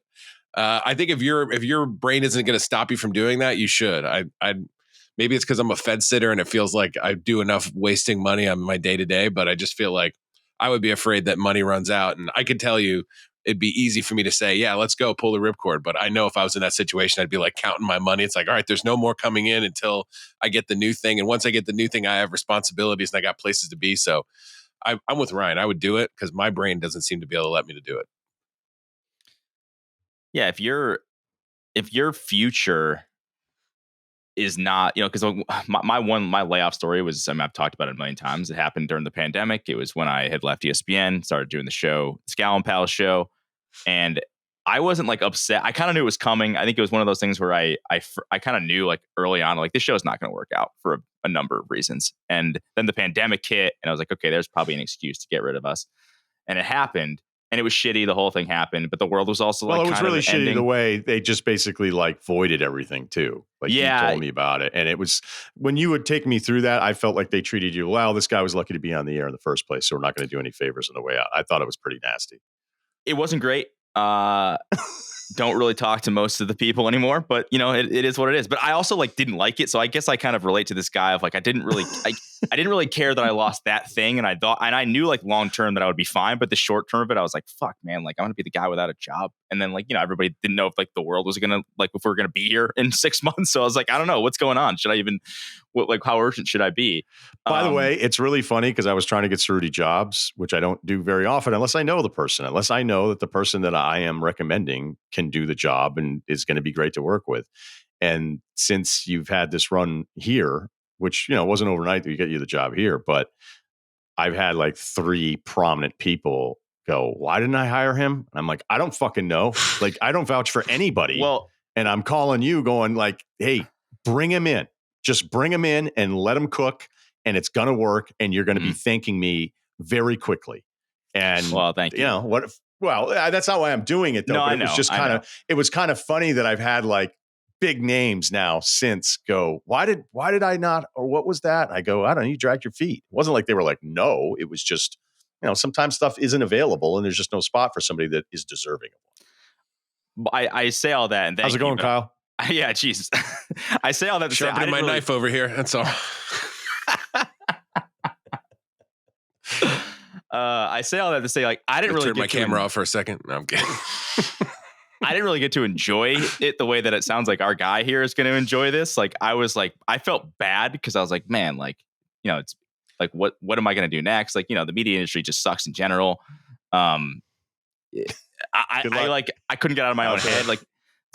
I think if your brain isn't going to stop you from doing that, you should. Maybe it's because I'm a fed sitter and it feels like I do enough wasting money on my day to day, but I just feel like I would be afraid that money runs out. And I could tell you, it'd be easy for me to say, yeah, let's go pull the ripcord. But I know if I was in that situation, I'd be like counting my money. It's like, all right, there's no more coming in until I get the new thing. And once I get the new thing, I have responsibilities and I got places to be. So I'm with Ryan. I would do it because my brain doesn't seem to be able to let me to do it. Yeah, if your future is not, because my layoff story was, I mean, I've talked about it a million times. It happened during the pandemic. It was when I had left ESPN, started doing the show, Scal and Pal show, and I wasn't like upset. I kind of knew it was coming. I think it was one of those things where I kind of knew like early on, like this show is not going to work out for a number of reasons. And then the pandemic hit, and I was like, okay, there's probably an excuse to get rid of us, and it happened. And it was shitty. The whole thing happened, but the world was also well, like, it was really shitty the way they just basically like voided everything too. Like you told me about it. And it was, when you would take me through that, I felt like they treated you, well, this guy was lucky to be on the air in the first place, so we're not going to do any favors on the way out. I thought it was pretty nasty. It wasn't great. Don't really talk to most of the people anymore, but it is what it is. But I also like didn't like it, so I guess I kind of relate to this guy of like I didn't really care that I lost that thing, and I knew like long term that I would be fine, but the short term of it, I was like, fuck, man, like I'm gonna be the guy without a job, and then like everybody didn't know if like the world was gonna like if we were gonna be here in 6 months, so I was like, I don't know what's going on. Should I even how urgent should I be? By the way, it's really funny because I was trying to get Ceruti jobs, which I don't do very often unless I know the person, unless I know that the person that I am recommending can do the job and is going to be great to work with. And since you've had this run here, which, wasn't overnight that you get you the job here, but I've had like 3 prominent people go, why didn't I hire him? And I'm like, I don't fucking know. Like, I don't vouch for anybody. Well, and I'm calling you going like, hey, bring him in. Just bring him in and let him cook, and it's going to work. And you're going to be thanking me very quickly. And well, thank you. That's not why I'm doing it though. No, but I it was know, just it was kind of funny that I've had like big names now since go, why did I not, or what was that? I go, I don't know, you dragged your feet. It wasn't like they were like, no, it was just, sometimes stuff isn't available and there's just no spot for somebody that is deserving of one. I say all that, and thank how's it going, you, Kyle? Yeah, Jesus. I say all that to say sharpening my knife over here. That's all. I say all that to say, like, I didn't really turn my camera off for a second. No, I'm kidding. I didn't really get to enjoy it the way that it sounds like our guy here is going to enjoy this. Like, I felt bad because I was like, man, like, it's like, what am I going to do next? Like, the media industry just sucks in general. I couldn't get out of my own head. Like,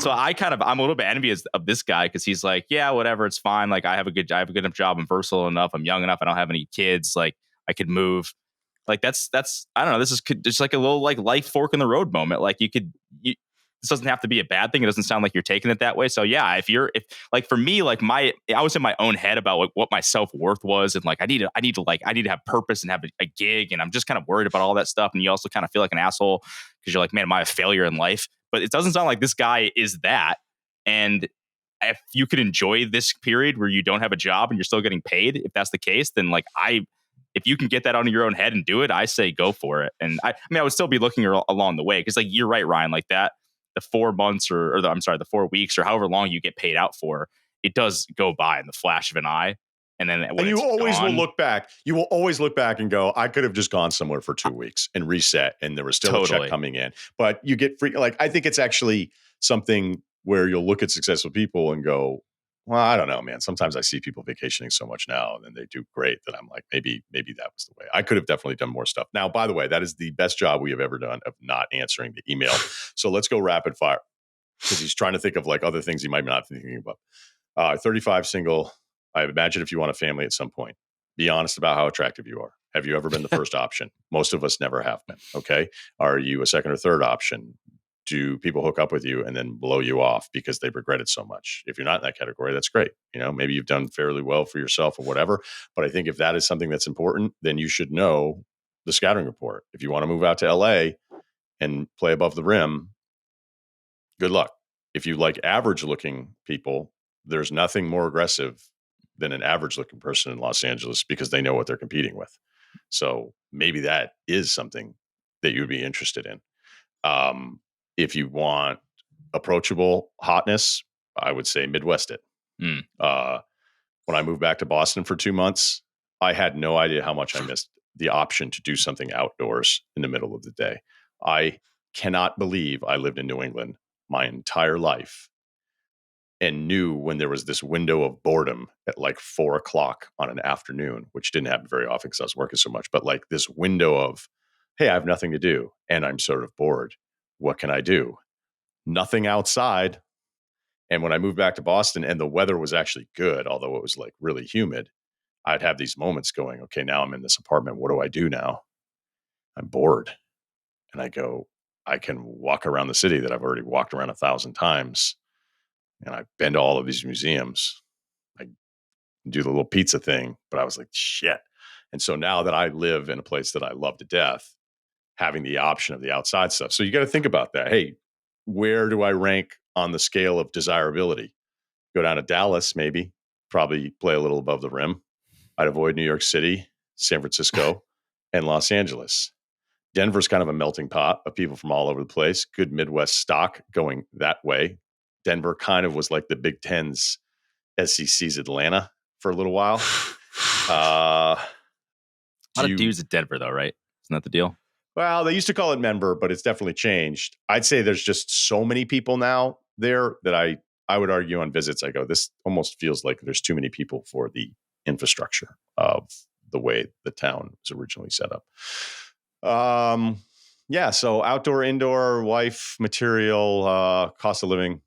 so I'm a little bit envious of this guy because he's like, yeah, whatever, it's fine. Like, I have a good enough job. I'm versatile enough. I'm young enough. I don't have any kids. Like, I could move. Like, that's I don't know. This is just like a little like life fork in the road moment. Like, this doesn't have to be a bad thing. It doesn't sound like you're taking it that way. So yeah, if like for me, like I was in my own head about like what my self-worth was, and like I need to have purpose and have a gig, and I'm just kind of worried about all that stuff. And you also kind of feel like an asshole because you're like, man, am I a failure in life? But it doesn't sound like this guy is that. And if you could enjoy this period where you don't have a job and you're still getting paid, if that's the case, then like if you can get that out of your own head and do it, I say go for it. And I would still be looking along the way because like you're right, Ryan, like that. The 4 months the 4 weeks or however long you get paid out for, it does go by in the flash of an eye. And then when you always will look back. You will always look back and go, I could have just gone somewhere for 2 weeks and reset, and there was still a check coming in. But you get free. Like, I think it's actually something where you'll look at successful people and go, well, I don't know, man. Sometimes I see people vacationing so much now and then they do great that I'm like, maybe that was the way. I could have definitely done more stuff. Now, by the way, that is the best job we have ever done of not answering the email. So let's go rapid fire because he's trying to think of like other things he might not be thinking about. 35, single. I imagine if you want a family at some point, be honest about how attractive you are. Have you ever been the first option? Most of us never have been. Okay. Are you a second or third option? Do people hook up with you and then blow you off because they regret it so much? If you're not in that category, that's great. Maybe you've done fairly well for yourself or whatever. But I think if that is something that's important, then you should know the scouting report. If you want to move out to LA and play above the rim, good luck. If you like average looking people, there's nothing more aggressive than an average looking person in Los Angeles because they know what they're competing with. So maybe that is something that you'd be interested in. If you want approachable hotness, I would say Midwest it. When I moved back to Boston for 2 months, I had no idea how much I missed the option to do something outdoors in the middle of the day. I cannot believe I lived in New England my entire life and knew when there was this window of boredom at like 4:00 on an afternoon, which didn't happen very often because I was working so much, but like this window of, hey, I have nothing to do and I'm sort of bored. What can I do? Nothing outside. And when I moved back to Boston and the weather was actually good, although it was like really humid, I'd have these moments going, okay, now I'm in this apartment. What do I do now? I'm bored. And I go, I can walk around the city that I've already walked around 1,000 times. And I've been to all of these museums. I do the little pizza thing, but I was like, shit. And so now that I live in a place that I love to death, having the option of the outside stuff. So you got to think about that. Hey, where do I rank on the scale of desirability? Go down to Dallas, maybe, probably play a little above the rim. I'd avoid New York City, San Francisco, and Los Angeles. Denver's kind of a melting pot of people from all over the place. Good Midwest stock going that way. Denver kind of was like the Big Ten's SEC's Atlanta for a little while. A lot of dudes at Denver, though, right? Isn't that the deal? Well, they used to call it member, but it's definitely changed. I'd say there's just so many people now there that I would argue on visits, I go, this almost feels like there's too many people for the infrastructure of the way the town was originally set up. Yeah. So outdoor, indoor, wife, material, cost of living,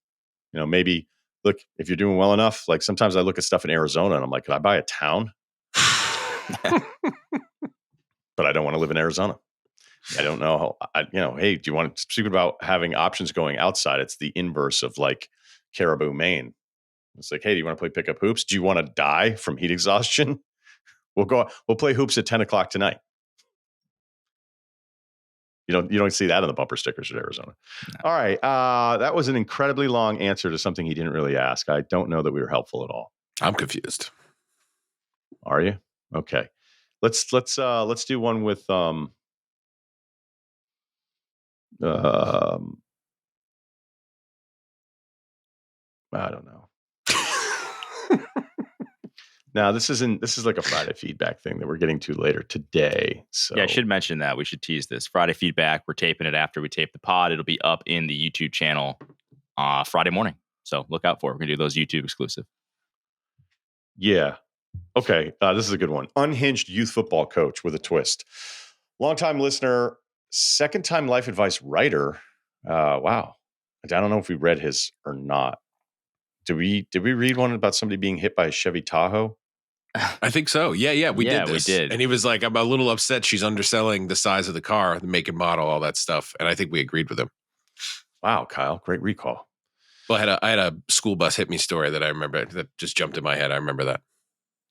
maybe look, if you're doing well enough, like sometimes I look at stuff in Arizona and I'm like, could I buy a town? But I don't want to live in Arizona. I don't know. Hey, do you want to speak about having options going outside? It's the inverse of like Caribou, Maine. It's like, hey, do you want to play pickup hoops? Do you want to die from heat exhaustion? We'll play hoops at 10:00 tonight. You don't see that on the bumper stickers at Arizona. No. All right. That was an incredibly long answer to something he didn't really ask. I don't know that we were helpful at all. I'm confused. Are you? Okay. Let's do one with I don't know. Now this is like a Friday feedback thing that we're getting to later today. So yeah, I should mention that. We should tease this. Friday feedback. We're taping it after we tape the pod. It'll be up in the YouTube channel Friday morning. So look out for it. We're gonna do those YouTube exclusive. Yeah. Okay. This is a good one. Unhinged youth football coach with a twist. Longtime listener, second time life advice writer. Wow. I don't know if we read his or not. Did we read one about somebody being hit by a Chevy Tahoe? I think so. Yeah, we did this. We did. And he was like, I'm a little upset she's underselling the size of the car, the make and model, all that stuff. And I think we agreed with him. Wow, Kyle, great recall. Well, I had a school bus hit me story that I remember that just jumped in my head. I remember that.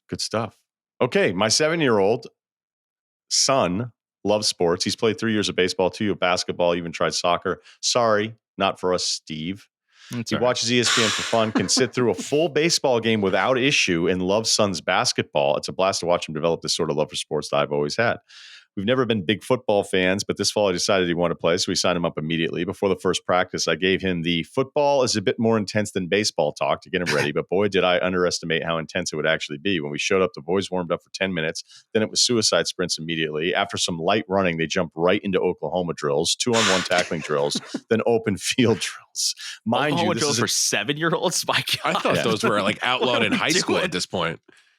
Good stuff. Okay, my 7-year-old son loves sports. He's played 3 years of baseball, 2 of basketball, even tried soccer. Sorry, not for us, Steve. He watches ESPN for fun, can sit through a full baseball game without issue, and loves Suns basketball. It's a blast to watch him develop this sort of love for sports that I've always had. We've never been big football fans, but this fall I decided he wanted to play, so we signed him up immediately. Before the first practice, I gave him the football is a bit more intense than baseball talk to get him ready, but boy, did I underestimate how intense it would actually be. When we showed up, the boys warmed up for 10 minutes. Then it was suicide sprints immediately. After some light running, they jumped right into Oklahoma drills, 2-on-1 tackling drills, then open field drills. Mind Oklahoma you, this drills is for 7-year-olds? My God. I thought those were like outlawed in high school at this point.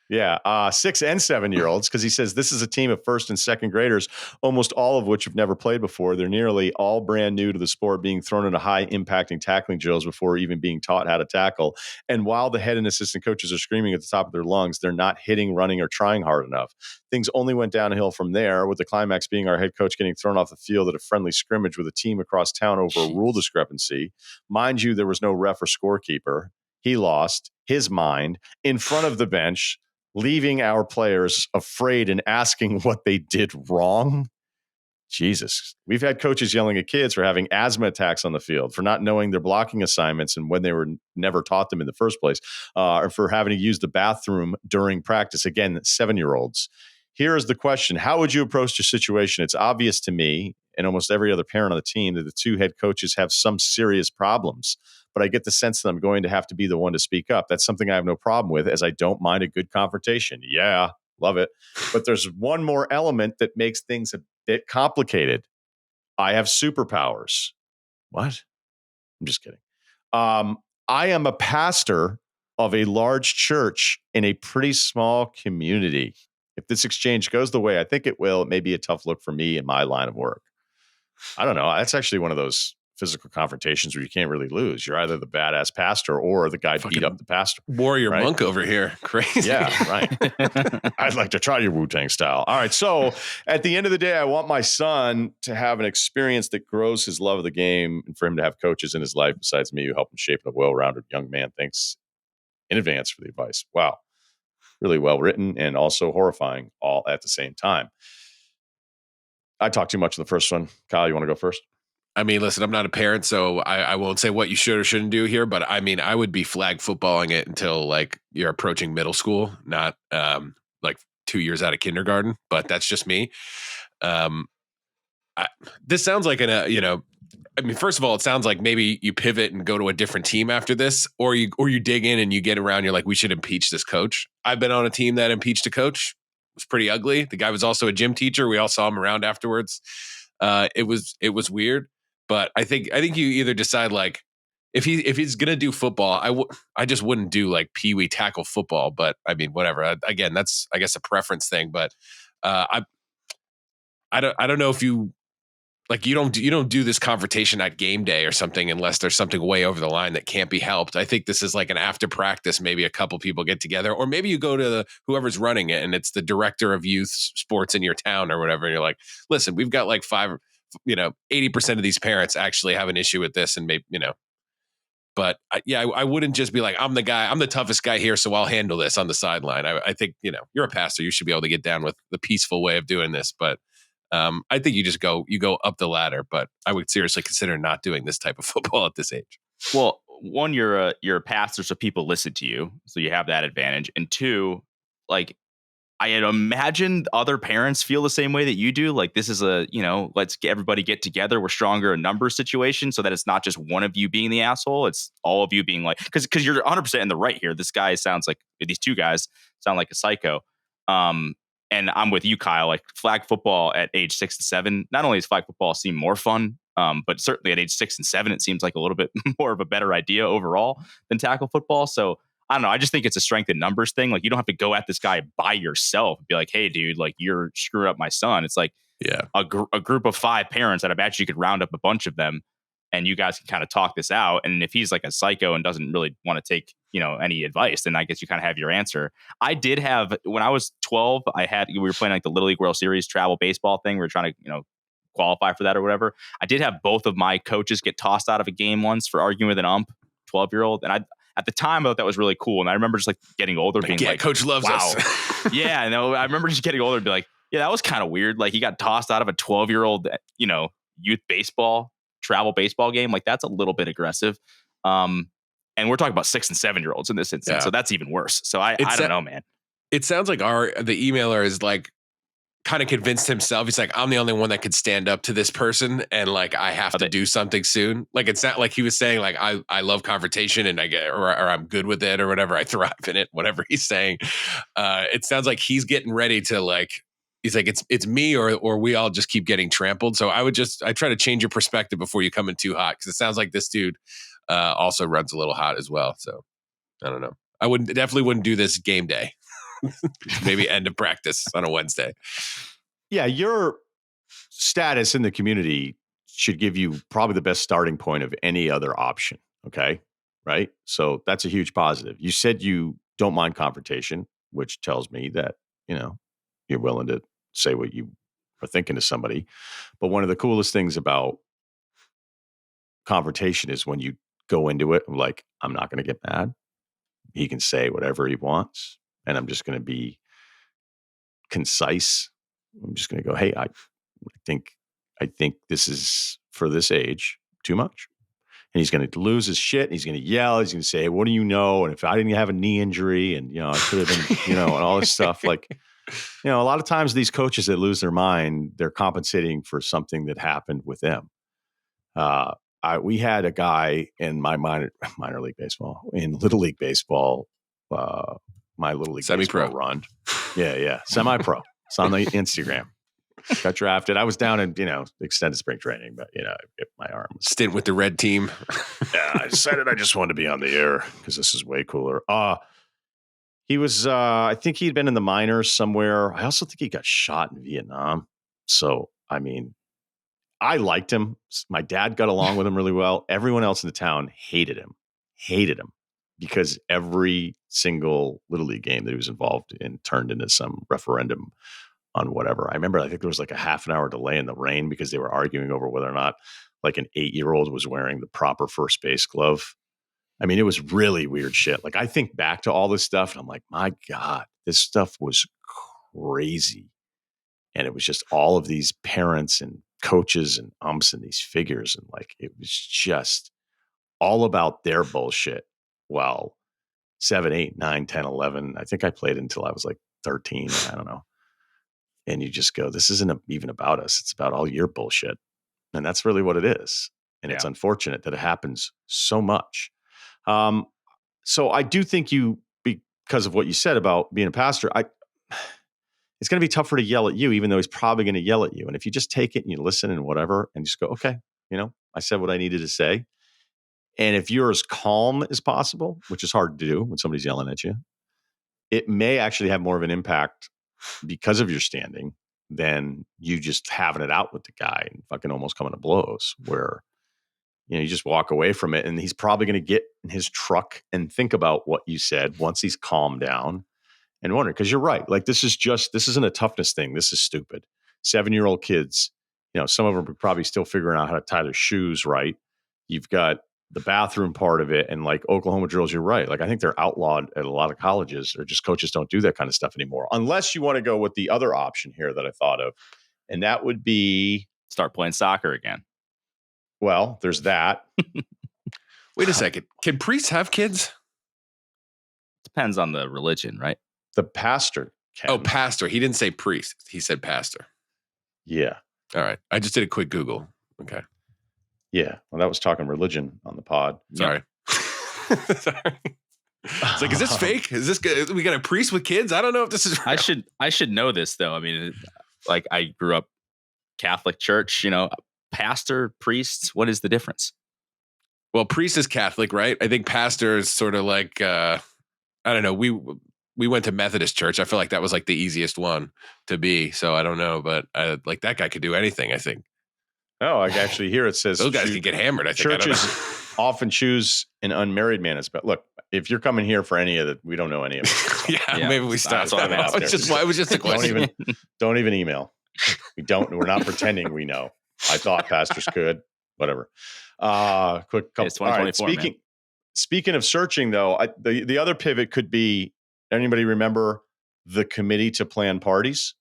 Yeah, 6 and 7-year-olds, because he says this is a team of first and second graders, almost all of which have never played before. They're nearly all brand new to the sport, being thrown into high-impacting tackling drills before even being taught how to tackle. And while the head and assistant coaches are screaming at the top of their lungs, they're not hitting, running, or trying hard enough. Things only went downhill from there, with the climax being our head coach getting thrown off the field at a friendly scrimmage with a team across town over a rule discrepancy. Mind you, there was no ref or scorekeeper. He lost his mind in front of the bench, leaving our players afraid and asking what they did wrong. Jesus. We've had coaches yelling at kids for having asthma attacks on the field, for not knowing their blocking assignments and when they were never taught them in the first place, or for having to use the bathroom during practice. Again, 7-year-olds. Here is the question. How would you approach your situation? It's obvious to me and almost every other parent on the team that the 2 head coaches have some serious problems, but I get the sense that I'm going to have to be the one to speak up. That's something I have no problem with, as I don't mind a good confrontation. Yeah, love it. But there's one more element that makes things a bit complicated. I have superpowers. What? I'm just kidding. I am a pastor of a large church in a pretty small community. If this exchange goes the way I think it will, it may be a tough look for me in my line of work. I don't know. That's actually one of those physical confrontations where you can't really lose. You're either the badass pastor or the guy beat up the pastor. Warrior right? monk over here. Crazy. Yeah, right. I'd like to try your Wu-Tang style. All right. So at the end of the day, I want my son to have an experience that grows his love of the game and for him to have coaches in his life besides me who help him shape a well-rounded young man. Thanks in advance for the advice. Wow. Really well written and also horrifying all at the same time. I talked too much in the first one. Kyle, you want to go first? I mean, listen, I'm not a parent, so I won't say what you should or shouldn't do here, but I mean, I would be flag footballing it until like you're approaching middle school, not like 2 years out of kindergarten, but that's just me. This sounds like I mean, first of all, it sounds like maybe you pivot and go to a different team after this, or you dig in and you get around, you're like, we should impeach this coach. I've been on a team that impeached a coach. It was pretty ugly. The guy was also a gym teacher. We all saw him around afterwards. It was weird. But I think you either decide like if he's gonna do football, I just wouldn't do like peewee tackle football. But I mean, whatever. Again, that's I guess a preference thing. But I don't know if you like you don't do this confrontation at game day or something unless there's something way over the line that can't be helped. I think this is like an after practice. Maybe a couple people get together, or maybe you go to whoever's running it and it's the director of youth sports in your town or whatever. And you're like, listen, we've got like 80% of these parents actually have an issue with this, and maybe, but I wouldn't just be like, I'm the toughest guy here, so I'll handle this on the sideline. I think, you're a pastor. You should be able to get down with the peaceful way of doing this. But I think you go up the ladder, but I would seriously consider not doing this type of football at this age. Well, one, you're a pastor, so people listen to you, so you have that advantage. And two, like, I imagine other parents feel the same way that you do. Like, this is let's everybody get together. We're stronger in numbers situation, so that it's not just one of you being the asshole. It's all of you being like, because you're 100% in the right here. These two guys sound like a psycho. And I'm with you, Kyle. Like, flag football at age 6 and 7. Not only does flag football seem more fun, but certainly at age 6 and 7, it seems like a little bit more of a better idea overall than tackle football. So I don't know. I just think it's a strength in numbers thing. Like, you don't have to go at this guy by yourself and be like, hey, dude, like, you're screwing up my son. It's like a group of 5 parents that I bet you could round up a bunch of them and you guys can kind of talk this out. And if he's like a psycho and doesn't really want to take, any advice, then I guess you kind of have your answer. I did have, when I was 12, we were playing like the Little League World Series travel baseball thing. We were trying to, qualify for that or whatever. I did have both of my coaches get tossed out of a game once for arguing with an 12-year-old. And at the time, I thought that was really cool. And I remember just like getting older, being like, coach loves us. Yeah, no, I remember just getting older and be like, yeah, that was kind of weird. Like, he got tossed out of a 12-year-old, youth travel baseball game. Like, that's a little bit aggressive. And we're talking about 6 and 7-year-olds in this instance. Yeah. So that's even worse. So I don't know, man. It sounds like the emailer is like kind of convinced himself. He's like, I'm the only one that could stand up to this person. And like, I have to do something soon. Like, it's not like he was saying like, I love confrontation and I get, or I'm good with it or whatever. I thrive in it, whatever he's saying. It sounds like he's getting ready to like, he's like, it's me or we all just keep getting trampled. So I try to change your perspective before you come in too hot. Cause it sounds like this dude also runs a little hot as well. So I don't know. I definitely wouldn't do this game day. Maybe end of practice on a Wednesday. Yeah, your status in the community should give you probably the best starting point of any other option. Okay, right? So that's a huge positive. You said you don't mind confrontation, which tells me that, you're willing to say what you are thinking to somebody. But one of the coolest things about confrontation is when you go into it like, I'm not going to get mad. He can say whatever he wants. And I'm just going to be concise. I'm just going to go, hey, I think this is, for this age, too much. And he's going to lose his shit. And he's going to yell. He's going to say, hey, what do you know? And if I didn't have a knee injury and, I could have been, and all this stuff. Like, a lot of times these coaches that lose their mind, they're compensating for something that happened with them. We had a guy in my minor league baseball, in Little League baseball, my Little League semi-pro run. Yeah. Semi-pro. It's on the Instagram. got drafted. I was down in, extended spring training, but, my arm was. Stint with the red team. Yeah, I decided I just wanted to be on the air because this is way cooler. He was, I think he'd been in the minors somewhere. I also think he got shot in Vietnam. So, I mean, I liked him. My dad got along with him really well. Everyone else in the town hated him because every single Little League game that he was involved in turned into some referendum on whatever. I think there was like a half an hour delay in the rain because they were arguing over whether or not like an 8-year-old was wearing the proper first base glove. I mean, it was really weird shit. Like I think back to all this stuff and I'm like, my God, this stuff was crazy. And it was just all of these parents and coaches and umps and these figures. And like, it was just all about their bullshit. Well, 7, 8, 9, 10, 11. I think I played until I was like 13. I don't know. And you just go, this isn't even about us. It's about all your bullshit. And that's really what it is. And it's unfortunate that it happens so much. So I do think because of what you said about being a pastor, it's going to be tougher to yell at you, even though he's probably going to yell at you. And if you just take it and you listen and whatever, and just go, okay, I said what I needed to say. And if you're as calm as possible, which is hard to do when somebody's yelling at you, it may actually have more of an impact because of your standing than you just having it out with the guy and fucking almost coming to blows where, you just walk away from it and he's probably going to get in his truck and think about what you said once he's calmed down and wonder, because you're right. Like this isn't a toughness thing. This is stupid. 7-year-old kids, some of them are probably still figuring out how to tie their shoes right. You've got the bathroom part of it. And like Oklahoma drills, you're right. Like I think they're outlawed at a lot of colleges or just coaches don't do that kind of stuff anymore. Unless you want to go with the other option here that I thought of. And that would be start playing soccer again. Well, there's that. Wait a second. Can priests have kids? Depends on the religion, right? The pastor can. Oh, pastor. He didn't say priest. He said pastor. Yeah. All right. I just did a quick Google. Okay. Yeah. Well, that was talking religion on the pod. Sorry. Sorry. It's like, is this fake? Is this good? We got a priest with kids? I don't know if this is real. I should know this though. I mean, like I grew up Catholic church, pastor, priests, what is the difference? Well, priest is Catholic, right? I think pastor is sort of like, I don't know. We went to Methodist church. I feel like that was like the easiest one to be. So I don't know, but like that guy could do anything, I think. Oh, I actually hear it says those guys can get hammered. I think churches often choose an unmarried man as, but look, if you're coming here for any of it, we don't know any of it. Yeah, maybe we start. It was just a question. Don't even email. We're not pretending we know. I thought pastors could, whatever. Quick couple. It's 2024, right, speaking of searching though, the other pivot could be, anybody remember the committee to plan parties?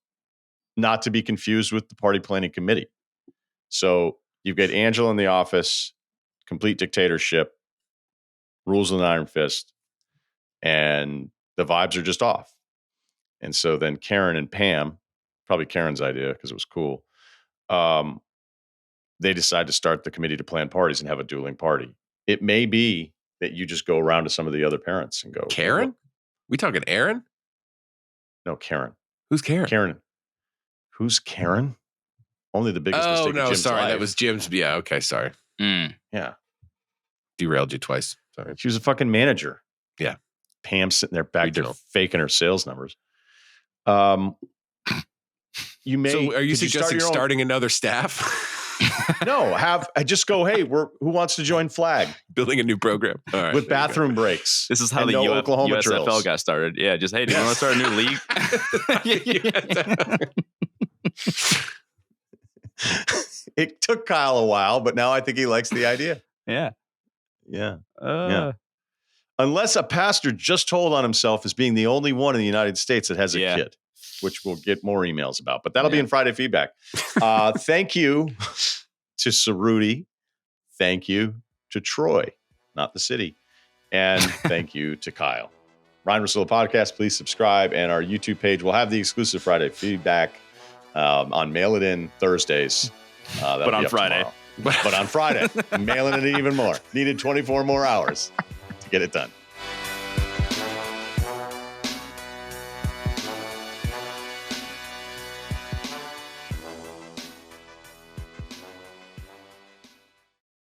Not to be confused with the party planning committee. So you've got Angela in the office, complete dictatorship, rules of an iron fist, and the vibes are just off. And so then Karen and Pam, probably Karen's idea because it was cool, they decide to start the committee to plan parties and have a dueling party. It may be that you just go around to some of the other parents and go, Karen? We talking Aaron? No, Karen. Who's Karen? Karen. Who's Karen? Only the biggest mistake. Oh, no, sorry. life. That was Jim's. Yeah, okay, sorry. Yeah. Derailed you twice. Sorry. She was a fucking manager. Yeah. Pam sitting there back there faking her sales numbers. You may. So are you suggesting starting another staff? No, just go, hey, who wants to join Flag? Building a new program. All right, with bathroom breaks. This is how the Oklahoma USFL drills. got started. Yeah, just, hey, do you want to start a new league? It took Kyle a while, but now I think he likes the idea. Yeah. Yeah. Unless a pastor just told on himself as being the only one in the United States that has a kid, which we'll get more emails about. But that'll be in Friday feedback. Thank you to Ceruti. Thank you to Troy, not the city. And thank you to Kyle. Ryen Russillo Podcast, please subscribe. And our YouTube page will have the exclusive Friday feedback on Mail It In Thursdays. But on Friday. But on Friday, mailing it in even more. Needed 24 more hours to get it done.